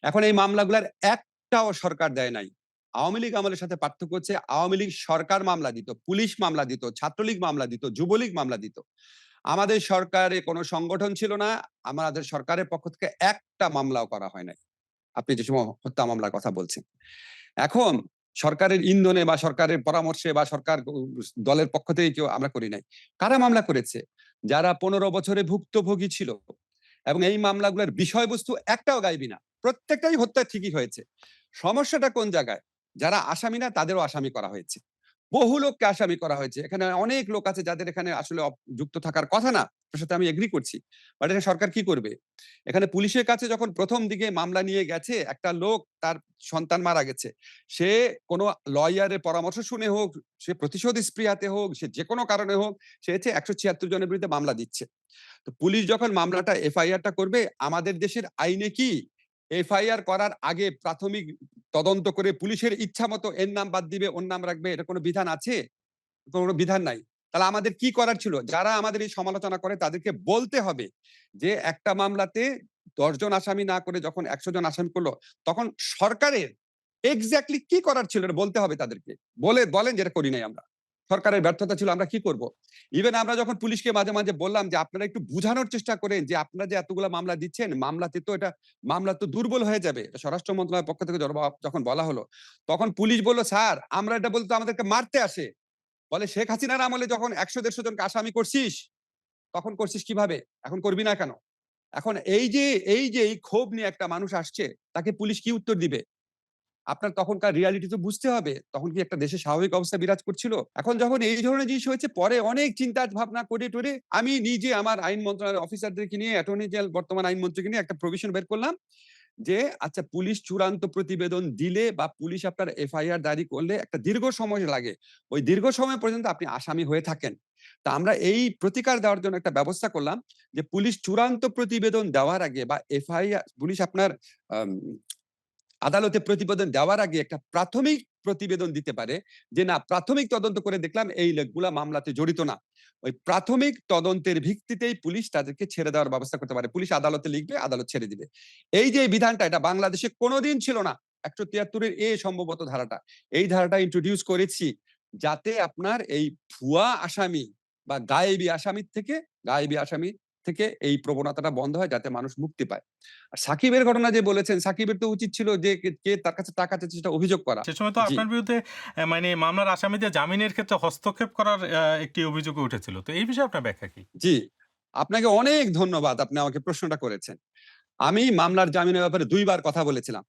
এখন এই মামলাগুলার একটাও সরকার দেয় নাই। আওয়ামী লীগ আমলের সাথে পার্থক্য হচ্ছে আওয়ামী লীগ সরকার মামলা দিত, পুলিশ মামলা দিত, ছাত্রলীগ মামলা দিত, যুবলীগ মামলা দিত। আমাদের সরকারে কোনো সংগঠন ছিল না। আমাদের সরকারের পক্ষ থেকে একটা মামলাও করা হয় নাই। আপনি যে সময় হত্যা মামলার কথা বলছেন। এখন সরকারের ইন্ধনে বা সরকারের পরামর্শে বা সরকার দলের পক্ষ থেকে কেউ আমরা করি নাই। কারা মামলা করেছে? যারা ১৫ বছরে ভুক্তভোগী ছিল এবং এই মামলাগুলোর বিষয়বস্তু একটাও গায়েবী না। প্রত্যেকটাই হত্যা ঠিকই হয়েছে। সমস্যাটা কোন জায়গায়? যারা আসামি না তাদেরও আসামি করা হয়েছে। বহু লোককে আসামি করা হয়েছে। এখানে অনেক লোক আছে যাদের এখানে আসলে যুক্ত থাকার কথা না। আপনার সাথে আমি এগ্রি করছি। বাট এখানে সরকার কি করবে? এখানে পুলিশের কাছে যখন ১ম দিকে মামলা নিয়ে গেছে, একটা লোক তার সন্তান মারা গেছে। সে কোন লয়ারের পরামর্শ শুনে হোক, সে প্রতিশোধ স্পৃহাতে হোক, সে যেকোনো কারণে হোক, সে হচ্ছে ১৭৬ জনের বিরুদ্ধে মামলা দিচ্ছে। তো পুলিশ যখন মামলাটা এফআইআর টা করবে, আমাদের দেশের আইনে কি এফআইআর করার আগে প্রাথমিক তদন্ত করে পুলিশের ইচ্ছামত এর নাম বাদ দিবে, ওর নাম রাখবে, এটা কোন বিধান আছে? কোন বিধান নাই। তাহলে আমাদের কি করার ছিল? যারা আমাদের এই সমালোচনা করে তাদেরকে বলতে হবে যে একটা মামলাতে ১০ জন আসামি না করে যখন ১০০ জন আসামি করল, তখন সরকারের এক্সাক্টলি কি করার ছিল এটা বলতে হবে তাদেরকে। বলেন যে এটা করি নাই আমরা। সরকারের ব্যর্থতা ছিল আমরা কি করব? ইভেন আমরা যখন পুলিশকে মাঝে, মাঝে বললাম যে আপনারা একটু বুঝানোর চেষ্টা করেন যে আপনারা যে এতগুলা মামলা দিচ্ছেন, মামলা তো দুর্বল হয়ে যাবে। এটা স্বরাষ্ট্র মন্ত্রণালয়ের পক্ষ থেকে যখন বলা হলো, তখন পুলিশ বলল, "স্যার আমরা এটা বলতে আমাদেরকে মারতে আসে।" বলে শেখ হাসিনার আমলে যখন ১০০-১৫০ জনকে আসামি করছিস, তখন করছিস কিভাবে? এখন করবি না কেন? এখন এই যে এই ক্ষোভ নিয়ে একটা মানুষ আসছে, তাকে পুলিশ কি উত্তর দিবে? আপনার তখনকার রিয়ালিটি তো বুঝতে হবে। তখন কি একটা দেশে স্বাভাবিক অবস্থা বিরাজ করছিল? এখন যখন এই ধরনের জিনিস হয়েছে পরে অনেক চিন্তা ভাবনা করে টরে আমি নিজে আমার আইন মন্ত্রণালয়ের অফিসারদেরকে নিয়ে অ্যাটর্নি জেনারেল বর্তমান আইনমন্ত্রীকে নিয়ে একটা প্রভিশন বের করলাম যে আচ্ছা পুলিশ চূড়ান্ত প্রতিবেদন দিলে বা পুলিশ আপনার এফআইআর জারি করলে একটা দীর্ঘ সময় লাগে। ওই দীর্ঘ সময় পর্যন্ত আপনি আসামি হয়ে থাকেন। তা আমরা এই প্রতিকার দেওয়ার জন্য একটা ব্যবস্থা করলাম যে পুলিশ চূড়ান্ত প্রতিবেদন দেওয়ার আগে বা এফআইআর পুলিশ আপনার আম আদালতে প্রতিবেদন দেওয়ার আগে একটা প্রাথমিক প্রতিবেদন দিতে পারে যে না প্রাথমিক তদন্ত করে দেখলাম এই লোকগুলা মামলাতে জড়িত না। ওই প্রাথমিক তদন্তের ভিত্তিতেই পুলিশ তাদেরকে ছেড়ে দেওয়ার ব্যবস্থা করতে পারে। পুলিশ আদালতে লিখবে, আদালত ছেড়ে দিবে। এই যে এই বিধানটা এটা বাংলাদেশে কোনদিন ছিল না। ১৭৩ এর সম্ভবত ধারাটা। এই ধারাটা ইন্ট্রোডিউস করেছি যাতে আপনার এই ভুয়া আসামি বা গায়েবী আসামি থেকে এই প্রবণতাটা বন্ধ হয় যাতে মানুষ মুক্তি পায়। আর সাকিবের ঘটনা যে বলেছেন, সাকিবের তো উচিত ছিল যে কে তার কাছে টাকা চাচ্ছে সেটা অভিযোগ করা। সে সময় তো জি, আপনার বিরুদ্ধে মানে মামলার আসামিদের জামিনের ক্ষেত্রে হস্তক্ষেপ করার একটি অভিযোগও উঠেছিল। তো এই বিষয়ে আপনার ব্যাখ্যা কি? জি। আপনাকে অনেক ধন্যবাদ। আপনি আমাকে প্রশ্নটা করেছেন। আমি মামলার জামিনের ব্যাপারে ২ বার কথা বলেছিলাম।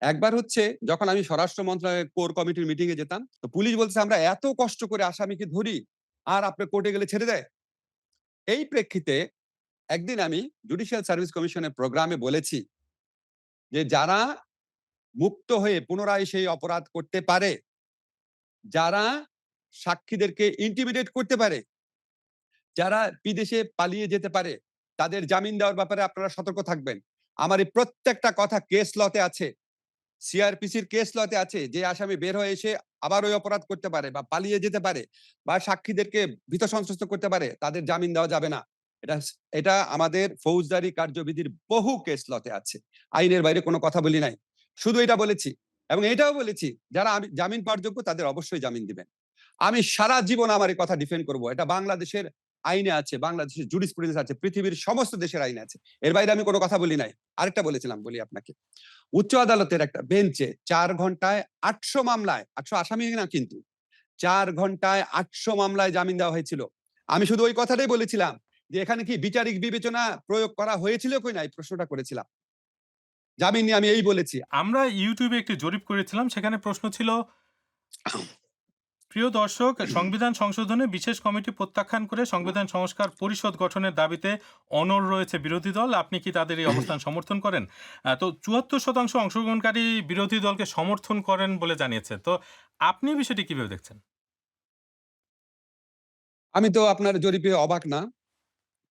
একবার হচ্ছে যখন আমি স্বরাষ্ট্র মন্ত্রণালয়ের কোর কমিটির মিটিং এ যেতাম, তো পুলিশ বলছে আমরা এত কষ্ট করে আসামিকে ধরি আর আপনি কোর্টে গেলে ছেড়ে দেয়। এই প্রেক্ষিতে একদিন আমি জুডিশিয়াল সার্ভিস কমিশনের প্রোগ্রামে বলেছি যে যারা মুক্ত হয়ে পুনরায় সেই অপরাধ করতে পারে, যারা সাক্ষীদেরকে ইন্টিমিডেট করতে পারে, যারা বিদেশে পালিয়ে যেতে পারে, তাদের জামিন দেওয়ার ব্যাপারে আপনারা সতর্ক থাকবেন। আমার এই প্রত্যেকটা কথা কেস লতে আছে। সিআরপিসির কেস লতে আছে যে আসামি বের হয়ে এসে আবার ওই অপরাধ করতে পারে বা পালিয়ে যেতে পারে বা সাক্ষীদেরকে ভীত সন্ত্রস্ত করতে পারে, তাদের জামিন দেওয়া যাবে না। এটা এটা আমাদের ফৌজদারি কার্যবিধির বহু কেস লতে আছে। আইনের বাইরে কোনো কথা বলি নাই। শুধু এটা বলেছি এবং এটাও বলেছি যারা আমি জামিন পাওয়ার যোগ্য তাদের অবশ্যই জামিন দিবেন। আমি সারা জীবন আমার এই কথা ডিফেন্ড করব। এটা বাংলাদেশের আইনে আছে, বাংলাদেশের জুরিসপ্রুডেন্স আছে, পৃথিবীর সমস্ত দেশের আইনে আছে। এর বাইরে আমি কোনো কথা বলি নাই। আরেকটা বলেছিলাম, বলি আপনাকে। উচ্চ আদালতের একটা বেঞ্চে ৪ ঘন্টায় ৮০০ মামলায়, ৮০০ আসামি না কিন্তু, ৪ ঘন্টায় ৮০০ মামলায় জামিন দেওয়া হয়েছিল। আমি শুধু ওই কথাটাই বলেছিলাম যে এখানে কি বিচারিক বিবেচনা প্রয়োগ করা হয়েছিল কিনা, এই প্রশ্নটা করেছিলাম। জামিন নিয়ে আমি এই বলেছি। আমরা YouTube এ একটি জরিপ করেছিলাম। সেখানে প্রশ্ন ছিল, প্রিয় দর্শক, সংবিধান সংশোধনে বিশেষ কমিটি প্রত্যাখ্যান করে সংবিধান সংস্কার পরিষদ গঠনের দাবিতে অনড় রয়েছে বিরোধী দল। আপনি কি তাদের এই অবস্থান সমর্থন করেন? তো ৭৪% অংশগ্রহণকারী বিরোধী দলকে সমর্থন করেন বলে জানিয়েছে। তো আপনি বিষয়টি কিভাবে দেখছেন? আমি তো আপনার জরিপে অবাক না।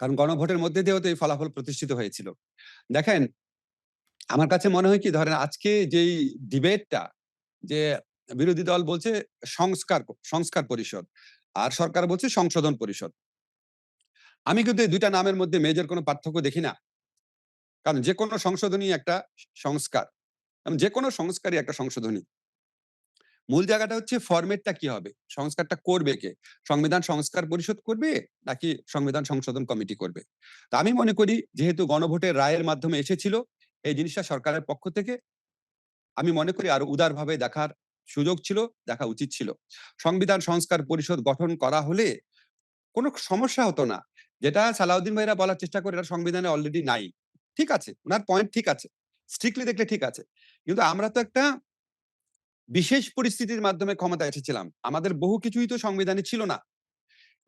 কারণ গণভোটের মধ্যে দিয়েও তো এই ফলাফল প্রতিষ্ঠিত হয়েছিল। দেখেন, আমার কাছে মনে হয় কি, ধরেন আজকে যেই ডিবেটটা, যে বিরোধী দল বলছে সংস্কার পরিষদ আর সরকার বলছে সংশোধন পরিষদ। আমি কিন্তু এই ২ টা নামের মধ্যে মেজর কোনো পার্থক্য দেখি না। কারণ যেকোনো সংশোধনী একটা সংস্কার। যেকোনো সংস্কারই একটা সংশোধনী। মূল জায়গাটা হচ্ছে ফরমেটটা কি হবে? সংস্কারটা করবে কে? সংবিধান সংস্কার পরিষদ করবে নাকি সংবিধান সংশোধন কমিটি করবে? তো আমি মনে করি যেহেতু গণভোটের রায়ের মাধ্যমে এসেছিল এই জিনিসটা সরকারের পক্ষ থেকে, আমি মনে করি আরো উদারভাবে দেখার সুযোগ ছিল, দেখা উচিত ছিল। সংবিধান সংস্কার পরিষদ গঠন করা হলে কোনো সমস্যা হতো না। যেটা সালাউদ্দিন ভাইরা বলার চেষ্টা করে এটা সংবিধানে অলরেডি নাই। ঠিক আছে, উনার পয়েন্ট ঠিক আছে। স্ট্রিক্টলি দেখলে ঠিক আছে। কিন্তু আমরা তো একটা বিশেষ পরিস্থিতির মাধ্যমে ক্ষমতায় এসেছিলাম। আমাদের বহু কিছুই তো সংবিধানে ছিল না।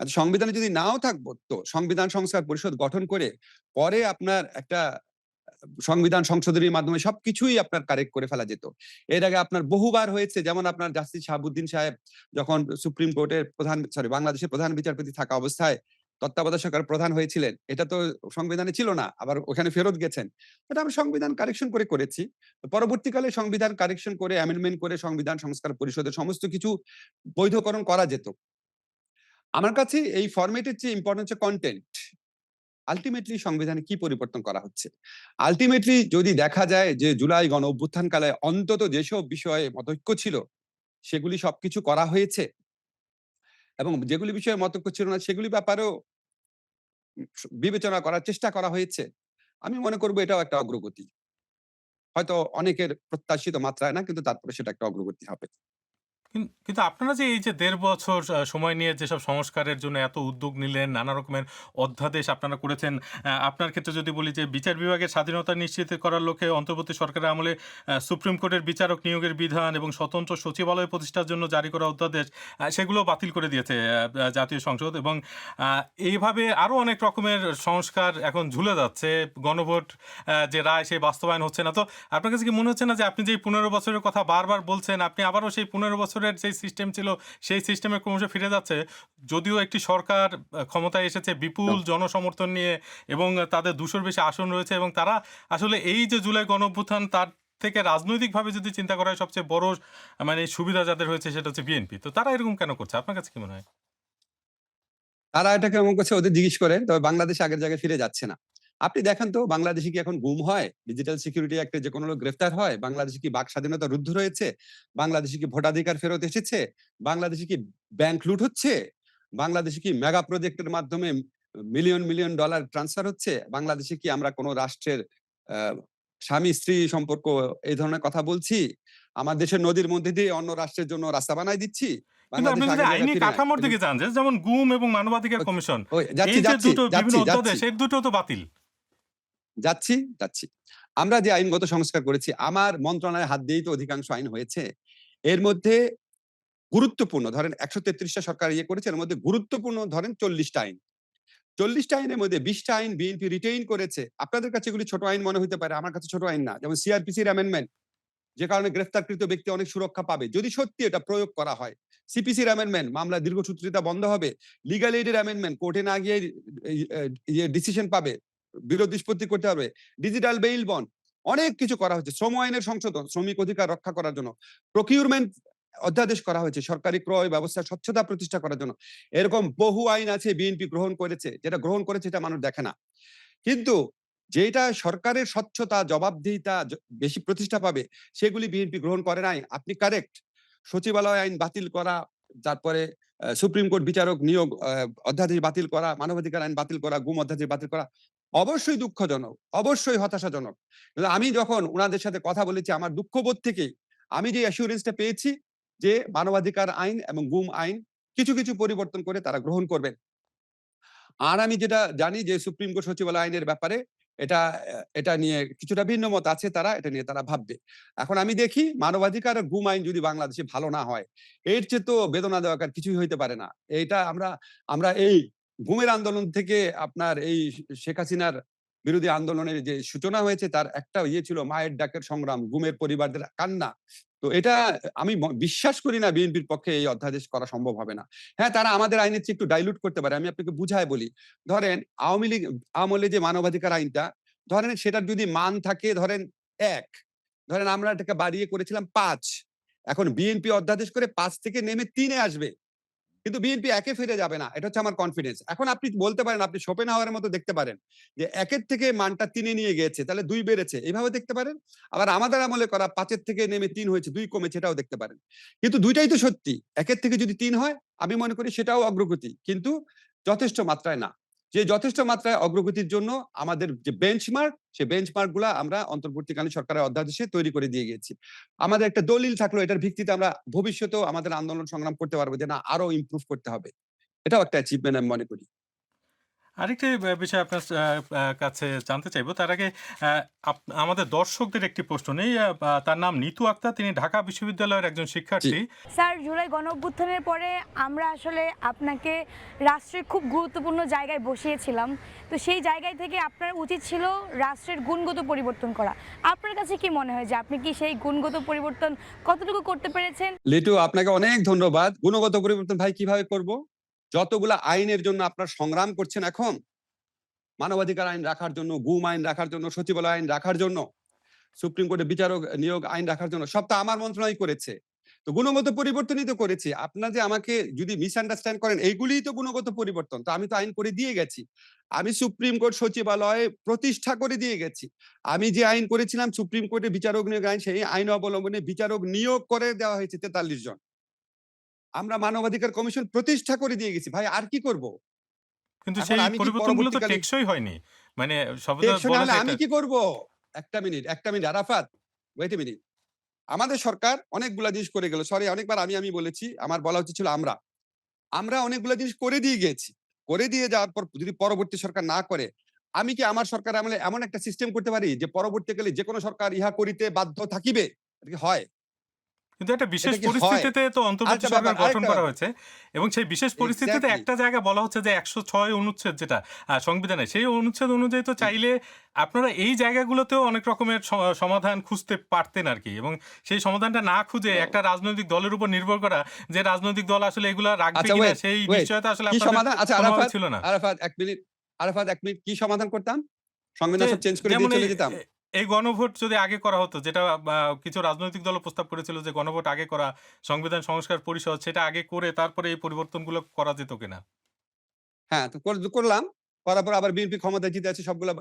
আচ্ছা, সংবিধানে যদি নাও থাকবো তো সংবিধান সংস্কার পরিষদ গঠন করে পরে আপনার একটা সংবিধান সংশোধনীর মাধ্যমে সবকিছুই আপনার কারেক্ট করে ফেলা যেত। এর আগে আপনার বহুবার হয়েছে, যেমন আপনার জাস্টিস শাহাবুদ্দিন সাহেব যখন সুপ্রিম কোর্টের বাংলাদেশের প্রধান বিচারপতি থাকা অবস্থায় তত্ত্বাবধায়ক সরকার প্রধান হয়েছিলেন। এটা তো সংবিধানে ছিল না। আবার ওখানে ফেরত গেছেন। এটা আমরা সংবিধান কারেকশন করে করেছি। পরবর্তীকালে সংবিধান কারেকশন করে অ্যামেন্ডমেন্ট করে সংবিধান সংস্কার পরিষদের সমস্ত কিছু বৈধকরণ করা যেত। আমার কাছে এই ফরম্যাটের চেয়ে ইম্পর্টেন্ট হচ্ছে কনটেন্ট। আল্টিমেটলি সংবিধানে কি পরিবর্তন করা হচ্ছে? আল্টিমেটলি যদি দেখা যায় যে জুলাই গণ অভ্যুত্থানকালে অন্তত যেসব বিষয়ে মতৈক্য ছিল সেগুলি সবকিছু করা হয়েছে এবং যেগুলি বিষয়ে মতৈক্য ছিল না সেগুলি ব্যাপারেও বিবেচনা করার চেষ্টা করা হয়েছে। আমি মনে করব এটাও একটা অগ্রগতি। হয়তো অনেকের প্রত্যাশিত মাত্রায় না, কিন্তু তারপরে সেটা একটা অগ্রগতি হবে। কিন্তু আপনারা যে এই যে ১.৫ বছর সময় নিয়ে যেসব সংস্কারের জন্য এত উদ্যোগ নিলেন, নানা রকমের অধ্যাদেশ আপনারা করেছেন। আপনার ক্ষেত্রে যদি বলি যে বিচার বিভাগের স্বাধীনতা নিশ্চিত করার লক্ষ্যে অন্তর্বর্তী সরকারের আমলে সুপ্রিম কোর্টের বিচারক নিয়োগের বিধান এবং স্বতন্ত্র সচিবালয় প্রতিষ্ঠার জন্য জারি করা অধ্যাদেশ সেগুলো বাতিল করে দিয়েছে জাতীয় সংসদ, এবং এইভাবে আরো অনেক রকমের সংস্কার এখন ঝুলে যাচ্ছে। গণভোট যে রায় সেই বাস্তবায়ন হচ্ছে না। তো আপনার কাছে কি মনে হচ্ছে না যে আপনি যেই ১৫ বছরের কথা বারবার বলছেন, আপনি আবারও সেই ১৫ বছরের যেই সিস্টেম ছিল সেই সিস্টেমে ক্রমশ ফিরে যাচ্ছে? যদিও একটি সরকার ক্ষমতায় এসেছে বিপুল জনসমর্থন নিয়ে এবং তাদের ২০০'র বেশি আসন রয়েছে, এবং তারা আসলে এই যে জুলাই গণঅভ্যুত্থান তার থেকে রাজনৈতিকভাবে যদি চিন্তা করা হয় সবচেয়ে বড় মানে সুবিধা যাদের হয়েছে সেটা হচ্ছে বিএনপি। তো তারা এরকম কেন করছে? আপনার কাছে কি মনে হয়? তারা এটা কেমন করছে ওদের জিজ্ঞেস করেন। তবে বাংলাদেশ আগের জায়গায় ফিরে যাচ্ছে না। আপনি দেখেন তো বাংলাদেশে কি এখন গুম হয়? ডিজিটাল সিকিউরিটি অ্যাক্টে যেকোনো লোক গ্রেফতার হয়? বাংলাদেশে কি বাক স্বাধীনতা রুদ্ধ রয়েছে? বাংলাদেশে কি ভোটাধিকার ফেরত এসেছে? বাংলাদেশে কি ব্যাংক লুট হচ্ছে? বাংলাদেশে কি মেগা প্রজেক্টের মাধ্যমে মিলিয়ন, মিলিয়ন ডলার ট্রান্সফার হচ্ছে? বাংলাদেশে কি আমরা কোন রাষ্ট্রের আ স্বামী-স্ত্রী সম্পর্ক এই ধরনের কথা বলছি? আমার দেশের নদীর মধ্যে দিয়ে অন্য রাষ্ট্রের জন্য রাস্তা বানায় দিচ্ছি? কিন্তু আপনি বাংলাদেশ যদি আগের জায়গায় আইনি ফিরে নাই। কাঠামোর এবং দিকে যান, যে যেমন গুম এবং মানবাধিকার কমিশন, ওই যাচ্ছি, এই যে যাচ্ছি, দুটো বিভিন্ন যাচ্ছি, যাচ্ছি, অধ্যাদেশ এর দুটো তো বাতিল। যাচ্ছি, যাচ্ছি। আমরা যে আইনগত সংস্কার করেছি, আমার মন্ত্রণালয়ের হাত দিয়েই তো অধিকাংশ আইন হয়েছে। এর মধ্যে গুরুত্বপূর্ণ ধরেন ১৩৩ টা সরকার করেছে, এর মধ্যে গুরুত্বপূর্ণ ধরেন ৪০ টা আইন। ৪০ টা আইনের মধ্যে ২০ টা আইন বিএনপি রিটেইন করেছে। আপনাদের কাছে এগুলি ছোট আইন মনে হইতে পারে, আমার কাছে ছোট আইন না। যেমন সিআরপিসির অ্যামেন্ডমেন্ট, যে কারণে গ্রেফতারকৃত ব্যক্তি অনেক সুরক্ষা পাবে যদি সত্যি এটা প্রয়োগ করা হয়। সিপিসির অ্যামেন্ডমেন্ট, মামলা দীর্ঘসূত্রিতা বন্ধ হবে। লিগ্যাল এইডের অ্যামেন্ডমেন্ট, কোর্টে না গিয়ে ডিসিশন পাবে, বিরোধ নিষ্পত্তি করতে হবে। ডিজিটাল বেইল বন্ড, অনেক কিছু করা হচ্ছে। শ্রম আইনের সংশোধন, শ্রমিক অধিকার রক্ষা করার জন্য। প্রকিউরমেন্ট অধ্যাদেশ করা হয়েছে সরকারি ক্রয় ব্যবস্থার স্বচ্ছতা প্রতিষ্ঠা করার জন্য। এরকম বহু আইন আছে বিএনপি গ্রহণ করেছে, যেটা গ্রহণ করেছে এটা মানুষ দেখে না। কিন্তু যেটা সরকারের স্বচ্ছতা, জবাবদিহিতা বেশি প্রতিষ্ঠা পাবে, সেগুলি বিএনপি গ্রহণ করে নাই। আপনি কারেক্ট। সচিবালয় আইন বাতিল করা, তারপরে সুপ্রিম কোর্ট বিচারক নিয়োগ অধ্যাদেশ বাতিল করা, মানবাধিকার আইন বাতিল করা, গুম অধ্যাদেশ বাতিল করা অবশ্যই দুঃখজনক, অবশ্যই হতাশাজনক। কিন্তু আমি যখন উনাদের সাথে কথা বলেছি, আমার দুঃখবোধ থেকেই আমি যে অ্যাসিউরেন্সটা পেয়েছি যে মানবাধিকার আইন এবং গুম আইন কিছু, কিছু পরিবর্তন করে তারা গ্রহণ করবেন। আর আমি যেটা জানি যে সুপ্রিম কোর্ট সচিবালয় আইনের ব্যাপারে এটা এটা নিয়ে কিছুটা ভিন্ন মত আছে, তারা এটা নিয়ে তারা ভাববে। এখন আমি দেখি মানবাধিকার আর গুম আইন যদি বাংলাদেশে ভালো না হয়, এর চেয়ে তো বেদনা দেওয়ার কিছুই হইতে পারে না। এইটা আমরা আমরা এই গুমের আন্দোলন থেকে আপনার এই শেখ হাসিনার বিরোধী আন্দোলনের যে সূচনা হয়েছে, তার একটা ছিল মায়ের ডাকের সংগ্রাম, গুমের পরিবারদের কান্না। তো এটা আমি বিশ্বাস করি না বিএনপির পক্ষে এই অধ্যাদেশ করা সম্ভব হবে না। হ্যাঁ, তারা আমাদের আইনের চেয়ে একটু ডাইলুট করতে পারে। আমি আপনাকে বুঝায় বলি। ধরেন আওয়ামী লীগ আমলে যে মানবাধিকার আইনটা, ধরেন সেটার যদি মান থাকে ধরেন ১, ধরেন আমরা এটাকে বাড়িয়ে করেছিলাম ৫। এখন বিএনপি অধ্যাদেশ করে ৫ থেকে নেমে ৩ এ আসবে। কিন্তু বিএনপি ১ এ ফিরে যাবে না। এটা হচ্ছে আমার কনফিডেন্স। এখন আপনি বলতে পারেন, আপনি শোপেনহাওয়ারের মতো দেখতে পারেন যে ১ এর থেকে মানটা ৩ এ নিয়ে গিয়েছে, তাহলে ২ বেড়েছে। এভাবে দেখতে পারেন। আবার আমাদের আমলে করা ৫ এর থেকে নেমে ৩ হয়েছে, ২ কমেছে, এটাও দেখতে পারেন। কিন্তু ২ টাই তো সত্যি। ১ এর থেকে যদি ৩ হয়, আমি মনে করি সেটাও অগ্রগতি। কিন্তু যথেষ্ট মাত্রায় না। যে যথেষ্ট মাত্রায় অগ্রগতির জন্য আমাদের যে বেঞ্চমার্ক, সেই বেঞ্চমার্ক গুলা আমরা অন্তর্বর্তীকালীন সরকারের অধ্যাদেশে তৈরি করে দিয়ে গেছি। আমাদের একটা দলিল থাকলো, এটার ভিত্তিতে আমরা ভবিষ্যতেও আমাদের আন্দোলন সংগ্রাম করতে পারবো যে না, আরো ইমপ্রুভ করতে হবে। এটাও একটা অ্যাচিভমেন্ট আমি মনে করি। আরেকটি বিষয় আপনার কাছে জানতে চাইবো। তার আগে আ আমাদের দর্শকদের একটি প্রশ্ন নেই। তার নাম নিতু আক্তার। তিনি ঢাকা বিশ্ববিদ্যালয়ের একজন জি। শিক্ষার্থী। স্যার, জুলাই গণঅভ্যুত্থানের পরে আমরা আসলে আপনাকে রাষ্ট্রের খুব গুরুত্বপূর্ণ জায়গায় বসিয়েছিলাম। তো সেই জায়গায় থেকে আপনার উচিত ছিল রাষ্ট্রের গুণগত পরিবর্তন করা। আপনার কাছে কি মনে হয় যে আপনি কি সেই গুণগত পরিবর্তন কতটুকু করতে পেরেছেন? লিটু, আপনাকে অনেক ধন্যবাদ। গুণগত পরিবর্তন ভাই কিভাবে করব? যতগুলা আইনের জন্য আপনারা সংগ্রাম করছেন এখন, মানবাধিকার আইন রাখার জন্য, গুম আইন রাখার জন্য, সচিবালয় আইন রাখার জন্য, সুপ্রিম কোর্টে বিচারক নিয়োগ আইন রাখার জন্য, সব তো আমার মন্ত্রণালয় করেছে। তো গুণগত পরিবর্তনই তো করেছি। আপনারা যে আমাকে যদি মিসআন্ডারস্ট্যান্ড করেন, এইগুলিই তো গুণগত পরিবর্তন। তো আমি তো আইন করে দিয়ে গেছি। আমি সুপ্রিম কোর্ট সচিবালয় প্রতিষ্ঠা করে দিয়ে গেছি। আমি যে আইন করেছিলাম সুপ্রিম কোর্টে বিচারক নিয়োগ আইন, সেই আইন অবলম্বনে বিচারক নিয়োগ করে দেওয়া হয়েছে ৪৩ জন। আমরা মানবাধিকার কমিশন প্রতিষ্ঠা করে দিয়ে গেছি। ভাই আর কি করব? কিন্তু এখন সেই আমি কি পরিবর্তনগুলো তো পরবর্তীকালে টেকসই হয়নি। মানে সর্বদা টেকসই না বলা হলে যায় আমি এটা। কি করব? একটা minute Arafat, wait a minute. আমাদের সরকার অনেকগুলা জিনিস করে গেল। সরি, অনেকবার আমি বলেছি। আমার বলা উচিত ছিল আমরা। আমরা অনেকগুলা জিনিস করে দিয়ে গেছি। করে দিয়ে যাওয়ার পর যদি পরবর্তী সরকার না করে, আমি কি আমার সরকার আমলে এমন একটা সিস্টেম করতে পারি যে পরবর্তীকালে যেকোনো সরকার ইহা করিতে বাধ্য থাকিবে? এটা কি হয়? কিন্তু একটা বিশেষ এটা কি হয়? পরিস্থিতিতে তো অন্তর্বর্তী আরেকটা ব্যাপার, সরকার গঠন আরেকটা করা ব্যাপার। হয়েছে এবং সেই বিশেষ পরিস্থিতিতে এক্সাক্টলি। একটা জায়গায় বলা হচ্ছে যে ১০৬ অনুচ্ছেদ যেটা সংবিধানে, সেই অনুচ্ছেদ অনুযায়ী তো হুম। চাইলে আপনারা এই জায়গাগুলোতেও অনেক রকমের সমাধান খুঁজতে পারতেন আরকি, এবং সেই সমাধানটা না খুঁজে ও, একটা রাজনৈতিক দলের উপর নির্ভর করা যে রাজনৈতিক দল আসলে এগুলা রাখবে আচ্ছা, কিনা ওয়েট, সেই ওয়েট। নিশ্চয়তা আসলে কি আপনাদের সমাধান? আচ্ছা কোনোভাবে আরাফাত, ছিল না। আরাফাত ১ মিনিট। আরাফাত ১ মিনিট। কি সমাধান করতাম? যে সংবিধান সব চেঞ্জ করে যেমন দিয়ে চলে যেতাম? এই গণভোট যদি আগে করা হতো, যেটা কিছু রাজনৈতিক দল প্রস্তাব করেছিল যে গণভোট আগে করা, সংবিধান সংস্কার পরিষদ সেটা আগে করে তারপরে এই পরিবর্তনগুলো করা যেত কিনা? হ্যাঁ, তো করলাম। করার পর আবার বিএনপি ক্ষমতায় জিতে আছে, সবগুলা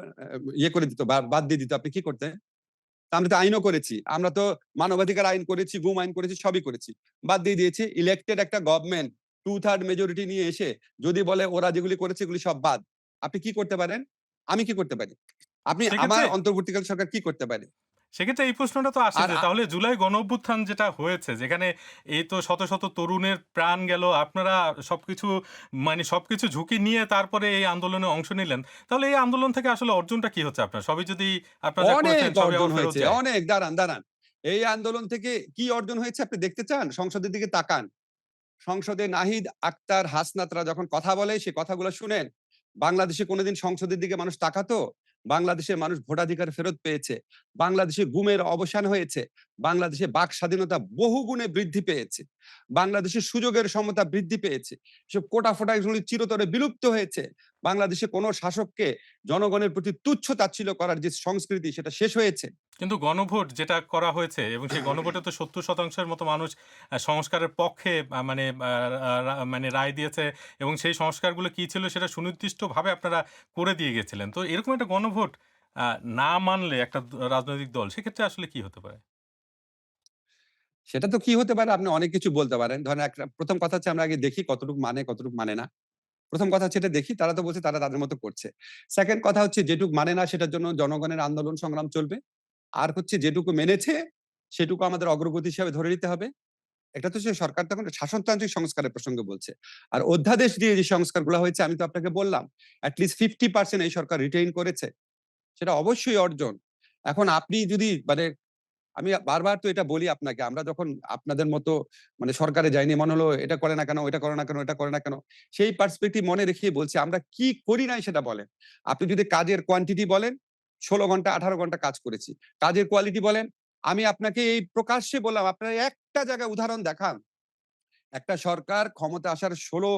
ইয়ে করে দিত, বাদ দিয়ে দিত। আপনি কি করতেন? তা আমরা তো আইনও করেছি। আমরা তো মানবাধিকার আইন করেছি, গুম আইন করেছি, সবই করেছি। বাদ দিয়ে দিয়েছি। ইলেক্টেড একটা গভর্নমেন্ট 2/3 মেজরিটি নিয়ে এসে যদি বলে ওরা যেগুলি করেছে এগুলি সব বাদ। আপনি কি করতে পারেন? আমি কি করতে পারি? আপনি সেক্ষেত্রে আমার অন্তর্বর্তীকালীন সরকার কি করতে পারে? সেক্ষেত্রে এই প্রশ্নটা তো আসে আর যে তাহলে জুলাই গণঅভ্যুত্থান যেটা হয়েছে যেখানে এই তো শত শত তরুণের প্রাণ গেল, আপনারা সবকিছু সবকিছু ঝুঁকি নিয়ে তারপরে এই আন্দোলনে অংশ নিলেন। তাহলে এই আন্দোলন থেকে আসলে অর্জনটা কি হচ্ছে আপনার? সবই যদি আপনারা যা অনেক করেছেন সবই অর্জন আবার ফেরত হয়েছে, যায়? অনেক। দাঁড়ান, দাঁড়ান। এই আন্দোলন থেকে কি অর্জন হয়েছে আপনি দেখতে চান? সংসদের দিকে তাকান। সংসদে নাহিদ আক্তার, হাসনাতরা যখন কথা বলে সে কথাগুলো শুনেন। বাংলাদেশে কোনোদিন সংসদের দিকে মানুষ তাকাতো? বাংলাদেশের মানুষ ভোটাধিকার ফেরত পেয়েছে। বাংলাদেশে গুমের অবসান হয়েছে। বাংলাদেশে বাক স্বাধীনতা বহুগুণে বৃদ্ধি পেয়েছে। বাংলাদেশের সুযোগের সমতা বৃদ্ধি পেয়েছে। এসব কোটা-ফোটা এগুলি চিরতরে বিলুপ্ত হয়েছে। বাংলাদেশে কোনো শাসককে জনগণের প্রতি তুচ্ছ তাচ্ছিল্য করার যে সংস্কৃতি সেটা শেষ হয়েছে। কিন্তু গণভোট যেটা করা হয়েছে এবং সেই গণভোটে তো ৭০% মতো মানুষ সংস্কারের পক্ষে রায় দিয়েছে এবং সেই সংস্কারগুলো কি ছিল সেটা সুনির্দিষ্টভাবে আপনারা করে দিয়ে গেছিলেন। তো এরকম একটা গণভোট আ না মানলে একটা রাজনৈতিক দল সেক্ষেত্রে আসলে কি হতে পারে? সেটা তো কি হতে পারে আপনি অনেক কিছু বলতে পারেন। ধরেন একটা ১ম কথা হচ্ছে আমরা আগে দেখি কতটুকু মানে, কতটুকু মানে না। ১ম কথা হচ্ছে এটা দেখি তারা তো বলছে তারা তাদের মতো করছে। 2nd কথা হচ্ছে যেটুক মানে না সেটার জন্য জনগণের আন্দোলন সংগ্রাম চলবে। আর হচ্ছে যেটুকু মেনেছে সেটুকু আমাদের অগ্রগতি হিসাবে ধরে নিতে হবে। এটা তো সরকার তখন শাসনতান্ত্রিক সংস্কারের প্রসঙ্গে বলছে। আর অধ্যাদেশ দিয়ে যে সংস্কারগুলো হয়েছে আমি তো আপনাকে বললাম এট লিস্ট 50% এই সরকার রিটেইন করেছে। সেটা অবশ্যই অর্জন। এখন আপনি যদি মানে আমি বারবার তো এটা বলি আপনাকে, আমরা যখন আপনাদের মতো মানে সরকারে যাইনি, মনে হলো এটা করে না কেন, ওইটা করে না কেন, এটা করে না কেন? সেই পার্সপেক্টিভ মনে রেখেই বলছি, আমরা কি করি নাই সেটা বলেন। আপনি যদি কাজের কোয়ান্টিটি বলেন, ১৬ ঘন্টা ১৮ ঘন্টা কাজ করেছি। কাজের কোয়ালিটি বলেন, আমি আপনাকে এই প্রকাশ্যে বললাম, আপনারা একটা জায়গায় উদাহরণ দেখান। একটা সরকার ক্ষমতা আসার ১৬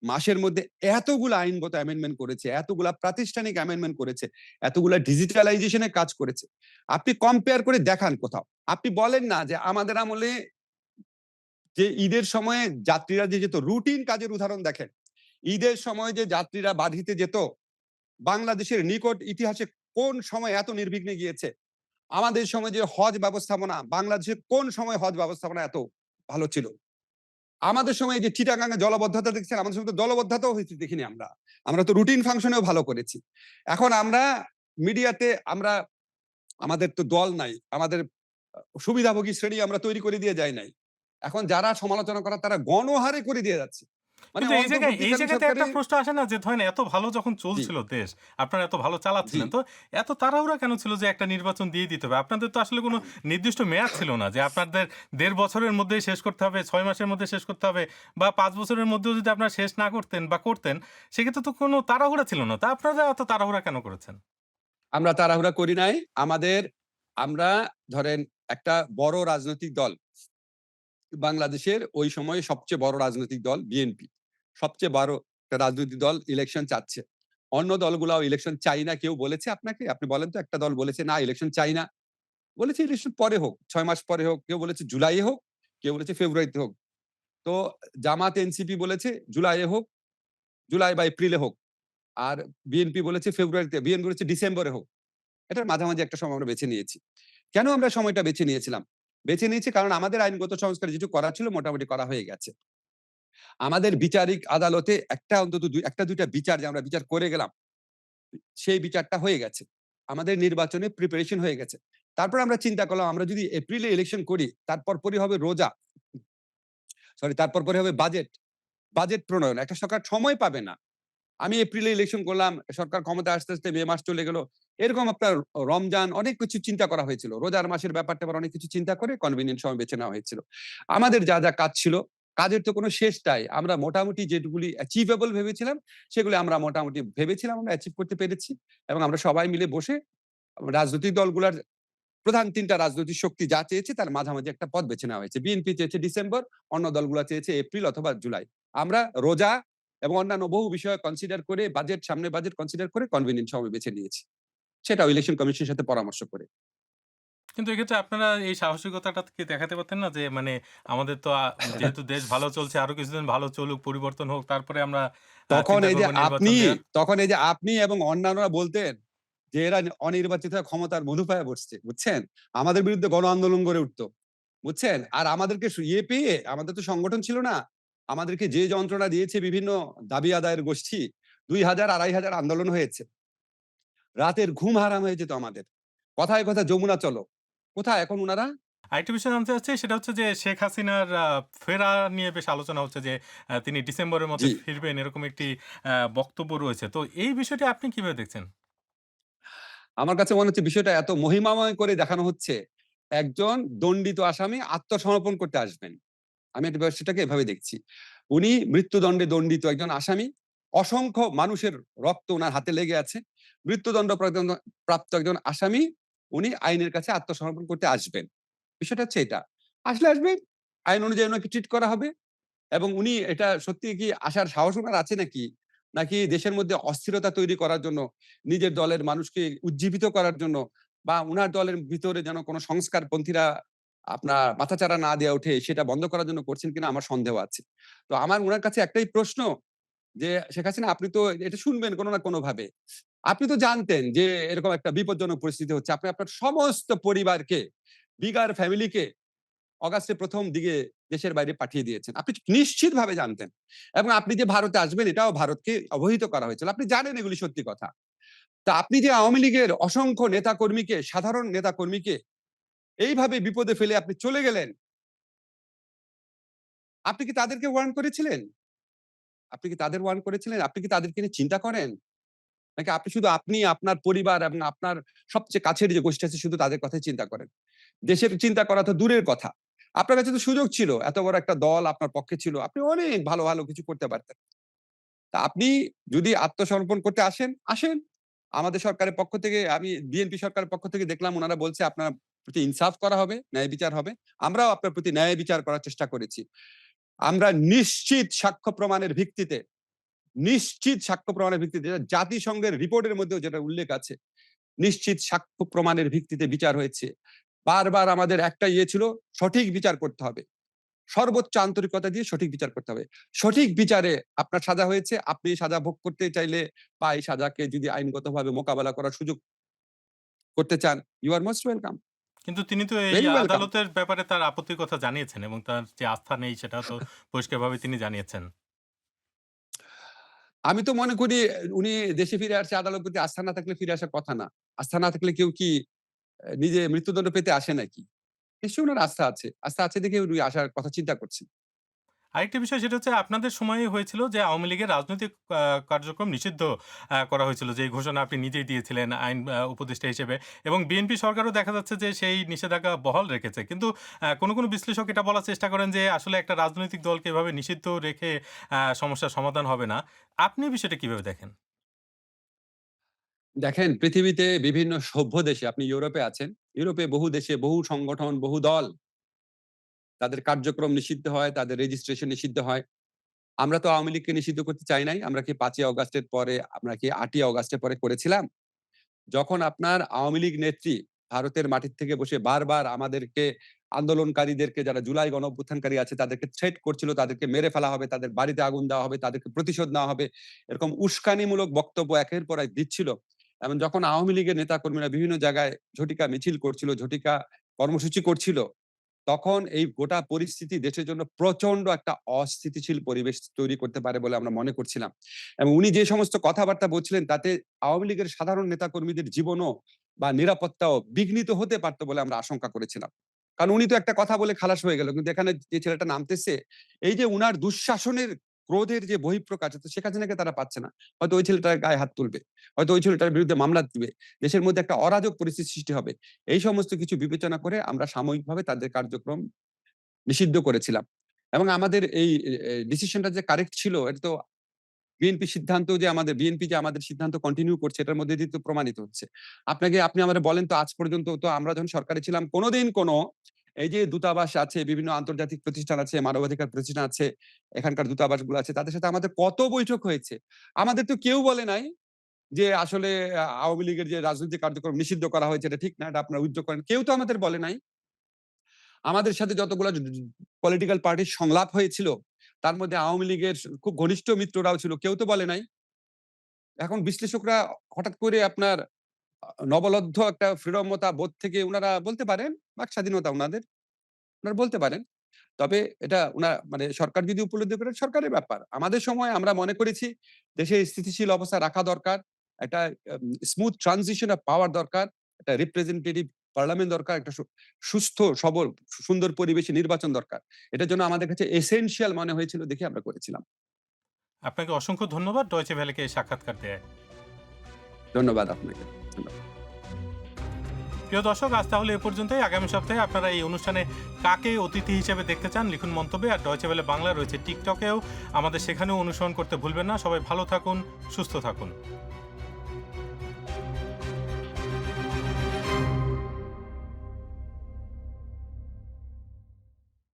মাসের মধ্যে এতগুলা আইনগত অ্যামেন্ডমেন্ট করেছে, এতগুলা প্রাতিষ্ঠানিক অ্যামেন্ডমেন্ট করেছে, এতগুলা ডিজিটালাইজেশন এর কাজ করেছে। আপনি কম্পেয়ার করে দেখান কোথাও। আপনি বলেন না যে আমাদের আমলে যে ঈদের সময়ে যাত্রীরা যে যেত রুটিন কাজের উদাহরণ দেখেন। ঈদের সময় যে যাত্রীরা বাধিতে যেত, বাংলাদেশের নিকট ইতিহাসে কোন সময় এত নির্বিঘ্নে গিয়েছে? আমাদের সময় যে হজ ব্যবস্থাপনা, বাংলাদেশের কোন সময় হজ ব্যবস্থাপনা এত ভালো ছিল? আমাদের সময় যে চিটাগাং এ জলাবদ্ধতা দেখছেন, আমাদের সময় তো জলাবদ্ধতাও হয়েছে দেখিনি আমরা। আমরা তো রুটিন ফাংশনেও ভালো করেছি। এখন আমরা মিডিয়াতে আমরা আমাদের তো দল নাই। আমাদের সুবিধাভোগী শ্রেণী আমরা তৈরি করে দিয়ে যাই নাই। এখন যারা সমালোচনা করার তারা গণহারে করে দিয়ে যাচ্ছে। মানে কিন্তু এই অন্তর্বর্তীকালীন জায়গাতে একটা সরকারের প্রশ্ন আসে না যে ধরেন এত ভালো যখন জি, চলছিল দেশ, আপনারা এত ভালো জি। চালাচ্ছিলেন। তো এত তাড়াহুড়া কেন ছিল যে একটা নির্বাচন দিয়ে দিতে হবে? আপনাদের তো আসলে কোনো নির্দিষ্ট মেয়াদ ছিল না যে আপনাদের ১.৫ বছরের মধ্যেই শেষ করতে হবে, ৬ মাসের মধ্যে শেষ করতে হবে বা ৫ বছরের মধ্যেও যদি আপনারা শেষ না করতেন বা করতেন, সেক্ষেত্রে তো কোনো তাড়াহুড়া ছিল না। তা আপনারা এত তাড়াহুড়া কেন করেছেন? আমরা তাড়াহুড়া করি নাই। আমরা ধরেন একটা বড় রাজনৈতিক দল বাংলাদেশের ওই সময়ে সবচেয়ে বড় রাজনৈতিক দল বিএনপি। সবচেয়ে বড় একটা রাজনৈতিক দল ইলেকশন চাচ্ছে। অন্য দলগুলাও ইলেকশন চাই না কেউ বলেছে আপনাকে? আপনি বলেন তো একটা দল বলেছে না ইলেকশন চাই না। বলেছে ইলেকশন পরে হোক, ৬ মাস পরে হোক। কেউ বলেছে জুলাইয়ে হোক, কেউ বলেছে ফেব্রুয়ারিতে হোক। তো জামাত এনসিপি বলেছে জুলাইয়ে হোক, জুলাই বা এপ্রিলে হোক। আর বিএনপি বলেছে ফেব্রুয়ারিতে, বিএনপি বলেছে ডিসেম্বরে হোক। এটার মাঝামাঝি একটা সময় আমরা বেছে নিয়েছি। কেন আমরা সময়টা বেছে নিয়েছিলাম? বেছে নিয়েছি কারণ আমাদের আইনগত সংস্কার যেটুকু করা ছিল মোটামুটি করা হয়ে গেছে। আমাদের বিচারিক আদালতে একটা অন্তত ১টা-২টা বিচার যে আমরা বিচার করে গেলাম, সেই বিচারটা হয়ে গেছে। আমাদের নির্বাচনে প্রিপারেশন হয়ে গেছে। তারপর আমরা চিন্তা করলাম আমরা যদি এপ্রিলে ইলেকশন করি, তারপর পরই হবে রোজা। তারপর পরে হবে বাজেট। বাজেট প্রণয়ন। একটা সরকার সময় পাবে না। আমি এপ্রিলে ইলেকশন করলাম, সরকার ক্ষমতায় আসতে, আসতে মে মাস চলে গেল। এরকম আপনার রমজান অনেক কিছু চিন্তা করা হয়েছিল। রোজার মাসের ব্যাপার-ট্যাপার অনেক কিছু চিন্তা করে কনভেনিয়েন্ট সময় বেছে নেওয়া হয়েছিল। আমাদের যা, যা কাজ ছিল, কাজের তো কোনো শেষ নাই। আমরা মোটামুটি যেগুলি অ্যাচিভেবল ভেবেছিলাম, সেগুলি আমরা মোটামুটি ভেবেছিলাম আমরা অ্যাচিভ করতে পেরেছি। এবং আমরা সবাই মিলে বসে রাজনৈতিক দলগুলার প্রধান ৩ টা রাজনৈতিক শক্তি যা চেয়েছে তার মাঝামাঝি একটা পথ বেছে নেওয়া হয়েছে। বিএনপি চেয়েছে ডিসেম্বর, অন্য দলগুলা চেয়েছে এপ্রিল অথবা জুলাই। আমরা রোজা এবং অন্যান্য বহু বিষয় কনসিডার করে সামনে বাজেট কনসিডার করে কনভেনিয়েন্ট সময় বেছে নিয়েছি। সেটাও ইলেকশন কমিশনের সাথে পরামর্শ করে। কিন্তু এক্ষেত্রে আপনারা এই সাহসিকতাটা কি দেখাতে পারতেন না? যে আমাদের তো যেহেতু দেশ ভালো চলছে আরো কিছুদিন ভালো চলুক, পরিবর্তন হোক। তারপরে আমরা তখন চিন্তা এই যে করব নির্বাচন আপনি দেওয়ার। তখন এই যে আপনি এবং অন্যান্যরা বলতেন যে এরা অনির্বাচিত হয়ে ক্ষমতার মধুপায়ে বসছে। বুঝছেন? আমাদের বিরুদ্ধে গণ আন্দোলন গড়ে উঠত। বুঝছেন? আর আমাদেরকে পেয়ে আমাদের তো সংগঠন ছিল না। আমাদেরকে যে যন্ত্রণা দিয়েছে বিভিন্ন দাবি আদায়ের গোষ্ঠী ২,০০০ ২,৫০০ আন্দোলন হয়েছে। রাতের ঘুম হারাম হয়ে যেত আমাদের। কথায়, কথায় যমুনা চলো। কোথায় এখন উনারা? আরেকটা বিষয় জানতে চাচ্ছি সেটা হচ্ছে যে শেখ হাসিনার ফেরা নিয়ে বেশ আলোচনা হচ্ছে যে তিনি ডিসেম্বরের মধ্যে জি। ফিরবেন এরকম একটি বক্তব্য রয়েছে। তো এই বিষয়টি আপনি কিভাবে দেখছেন? আমার কাছে মনে হচ্ছে বিষয়টা এত মহিমাময় করে দেখানো হচ্ছে। একজন দণ্ডিত আসামি আত্মসমর্পণ করতে আসবেন। আমি এটা বিষয়টাকে এভাবে দেখছি। উনি মৃত্যুদণ্ডে দণ্ডিত একজন আসামি। অসংখ্য মানুষের রক্ত উনার হাতে লেগে আছে। মৃত্যুদণ্ড প্রাপ্ত একজন আসামি, উনি আইনের কাছে আত্মসমর্পণ করতে আসবেন। বিষয়টা হচ্ছে এটা। আসলে আসবে, আইন অনুযায়ী উনাকে ট্রিট করা হবে এবং উনি এটা সত্যিই কি আসার সাহস উনার আছে নাকি? নাকি দেশের মধ্যে অস্থিরতা তৈরি করার জন্য, নিজের দলের মানুষকে উজ্জীবিত করার জন্য বা উনার দলের ভিতরে যেন কোন সংস্কারপন্থীরা আপনার মাথাচাড়া না দেয়া ওঠে সেটা বন্ধ করার জন্য করছেন কিনা আমার সন্দেহ আছে। তো আমার উনার কাছে একটাই প্রশ্ন যে, "শেখ হাসিনা আপনি তো এটা শুনবেন কোন না কোনভাবে। আপনি তো জানতেন যে এরকম একটা বিপজ্জনক পরিস্থিতি হচ্ছে। আপনি আপনার সমস্ত পরিবারকে, বিগার ফ্যামিলিকে অগাস্টের ১ম দিকে দেশের বাইরে পাঠিয়ে দিয়েছেন। আপনি নিশ্চিতভাবে জানতেন। এবং আপনি যে ভারতে আসবেন এটাও ভারতকে অবহিত করা হয়েছিল। আপনি জানেন এগুলি সত্যি কথা। তা আপনি যে আওয়ামী লীগের অসংখ্য নেতাকর্মীকে, সাধারণ নেতাকর্মীকে এইভাবে বিপদে ফেলে আপনি চলে গেলেন, আপনি কি তাদেরকে ওয়ার্ন করেছিলেন? আপনি কি তাদের ওয়ার্ন করেছিলেন? আপনি কি তাদেরকে নিয়ে চিন্তা করেন? নাকি আপনি শুধু আপনি, আপনার পরিবার এবং আপনার সবচেয়ে কাছের যে গোষ্ঠী আছে শুধু তাদের কথাই চিন্তা করেন? দেশের চিন্তা করা তো দূরের কথা। আপনার কাছে তো সুযোগ ছিল। এত বড় একটা দল আপনার পক্ষে ছিল। আপনি অনেক ভালো, ভালো কিছু করতে পারতেন। তা আপনি যদি আত্মসমর্পণ করতে আসেন, আসেন। আমাদের সরকারের পক্ষ থেকে আমি বিএনপি সরকারের পক্ষ থেকে দেখলাম উনারা বলছে আপনার প্রতি ইনসাফ করা হবে, ন্যায় বিচার হবে। আমরাও আপনার প্রতি ন্যায় বিচার করার চেষ্টা করেছি। আমরা নিশ্চিত সাক্ষ্য প্রমাণের ভিত্তিতে যেটা জাতিসংঘের রিপোর্টের মধ্যেও যেটা উল্লেখ আছে, নিশ্চিত সাক্ষ্য প্রমাণের ভিত্তিতে বিচার হয়েছে। বারবার আমাদের একটা ইয়ে ছিল, সঠিক বিচার করতে হবে। সর্বোচ্চ আন্তরিকতা দিয়ে সঠিক বিচার করতে হবে। সঠিক বিচারে আপনার সাজা হয়েছে, আপনি সাজা ভোগ করতে চাইলে বা এই সাজাকে যদি আইনগতভাবে মোকাবেলা করার সুযোগ করতে চান, ইউ আর মোস্ট ওয়েলকাম। কিন্তু তিনি তো এই ভেরি ওয়েলকাম। আদালতের ব্যাপারে তার আপত্তির কথা জানিয়েছেন এবং তার যে আস্থা নেই সেটা তো পরিষ্কারভাবে তিনি জানিয়েছেন। আমি তো মনে করি উনি দেশে ফিরে আসছে আদালতের প্রতি আস্থা না থাকলে ফিরে আসার কথা না। আস্থা না থাকলে কেউ কি নিজে মৃত্যুদণ্ড পেতে আসে নাকি? নিশ্চয়ই উনার আস্থা আছে। আস্থা আছে দেখে উনি আসার কথা চিন্তা করছেন। আরেকটা বিষয় সেটা হচ্ছে আপনাদের সময়ে হয়েছিল যে আওয়ামী লীগের রাজনৈতিক কার্যক্রম নিষিদ্ধ করা হয়েছিল। যে ঘোষণা আপনি নিজেই দিয়েছিলেন আইন উপদেষ্টা হিসেবে এবং বিএনপি সরকারও দেখা যাচ্ছে যে সেই নিষেধাজ্ঞা বহাল রেখেছে। কিন্তু কোনো বিশ্লেষক এটা বলার চেষ্টা করেন যে আসলে একটা রাজনৈতিক দলকে এভাবে নিষিদ্ধ রেখে সমস্যার সমাধান হবে না। আপনি বিষয়টা কিভাবে দেখেন? দেখেন পৃথিবীতে বিভিন্ন সভ্য দেশে আপনি ইউরোপে আছেন। ইউরোপে বহু দেশে বহু সংগঠন, বহু দল তাদের কার্যক্রম নিষিদ্ধ হয়, তাদের রেজিস্ট্রেশন নিষিদ্ধ হয়। আমরা তো আওয়ামী লীগকে নিষিদ্ধ করতে চাই নাই। আমরা কি ৫ই অগাস্টের পরে আমরা কি ৮ই অগাস্টের পরে করেছিলাম? যখন আপনার আওয়ামী লীগ নেত্রী ভারতের মাটির থেকে বসে বারবার আমাদেরকে আন্দোলনকারীদেরকে যারা জুলাই গণঅভ্যুত্থানকারী আছে তাদেরকে থ্রেট করছিল, তাদেরকে মেরে ফেলা হবে, তাদের বাড়িতে আগুন দেওয়া হবে, তাদেরকে প্রতিশোধ নেওয়া হবে। এরকম উস্কানিমূলক বক্তব্য একের পর এক দিচ্ছিল। এবং যখন আওয়ামী লীগের নেতাকর্মীরা বিভিন্ন জায়গায় ঝটিকা মিছিল করছিল, ঝটিকা কর্মসূচি করছিল, তখন এই গোটা পরিস্থিতি দেশের জন্য প্রচন্ড একটা অস্থিতিশীল পরিবেশ তৈরি করতে পারে বলে আমরা মনে করছিলাম। এবং উনি যে সমস্ত কথাবার্তা বলছিলেন তাতে আওয়ামী লীগের সাধারণ নেতাকর্মীদের জীবনও বা নিরাপত্তাও বিঘ্নিত হতে পারত বলে আমরা আশঙ্কা করেছিলাম। কারণ উনি তো একটা কথা বলে খালাস হয়ে গেল। কিন্তু এখানে যে ছেলেটা নামতেছে, এই যে উনার দুঃশাসনের ক্রোধের যে বহিঃপ্রকাশ তো শেখ হাসিনাকে তারা পাচ্ছে না। হয়তো ওই ছেলেটার গায়ে হাত তুলবে। হয়তো ওই ছেলেটার বিরুদ্ধে মামলা দিবে। দেশের মধ্যে একটা অরাজক পরিস্থিতি সৃষ্টি হবে। এই সমস্ত কিছু বিবেচনা করে আমরা সাময়িকভাবে তাদের কার্যক্রম নিষিদ্ধ করেছিলাম। এবং আমাদের এই ডিসিশনটা যে কারেক্ট ছিল এটা তো বিএনপি যে আমাদের সিদ্ধান্ত কন্টিনিউ করছে এটার মধ্যে দিয়ে তো প্রমাণিত হচ্ছে। আপনি আমারে বলেন তো আজ পর্যন্ত তো আমরা যখন সরকারে ছিলাম কোনদিন এই যে দূতাবাস আছে, বিভিন্ন আন্তর্জাতিক প্রতিষ্ঠান আছে, মানবাধিকার প্রতিষ্ঠান আছে, এখানকার দূতাবাসগুলো আছে তাদের সাথে আমাদের কত বৈঠক হয়েছে। আমাদের তো কেউ বলে নাই যে আসলে আওয়ামী লীগের যে রাজনৈতিক কার্যক্রম নিষিদ্ধ করা হয়েছে এটা ঠিক না, এটা আপনারা উইথড্র করেন। কেউ তো আমাদের বলে নাই। আমাদের সাথে যতগুলা পলিটিক্যাল পার্টির সংলাপ হয়েছিল, তার মধ্যে আওয়ামী লীগের খুব ঘনিষ্ঠ মিত্ররাও ছিল। কেউ তো বলে নাই। এখন বিশ্লেষকরা হঠাৎ করে আপনার নবলব্ধ একটা ফ্রিডমতা বোধ থেকে উনারা বলতে পারেন, বাক স্বাধীনতা উনাদের। উনারা বলতে পারেন। তবে এটা মানে সরকার যদি উপলব্ধি করে সরকারের ব্যাপার। আমাদের সময় আমরা মনে করেছি দেশে স্থিতিশীল অবস্থা রাখা দরকার। একটা স্মুথ ট্রানজিশন অফ পাওয়ার দরকার। একটা রিপ্রেজেন্টেটিভ পার্লামেন্ট দরকার, একটা সুস্থ, সবল, সুন্দর পরিবেশে নির্বাচন দরকার। এটার জন্য আমাদের কাছে এসেনশিয়াল মনে হয়েছিল দেখে আমরা করেছিলাম। আপনাকে অসংখ্য ধন্যবাদ ডয়চে ভ্যালেকে এই সাক্ষাৎকার দেয়। ধন্যবাদ আপনাকে। ধন্যবাদ। প্রিয় দর্শক, আজ তাহলে এ পর্যন্তই। আগামী সপ্তাহে আপনারা এই অনুষ্ঠানে কাকে অতিথি হিসেবে দেখতে চান লিখুন মন্তব্যে। আর ডয়চে ভ্যালে বাংলা রয়েছে টিকটকেও, আমাদের সেখানেও অনুসরণ করতে ভুলবেন না। সবাই ভালো থাকুন, সুস্থ থাকুন।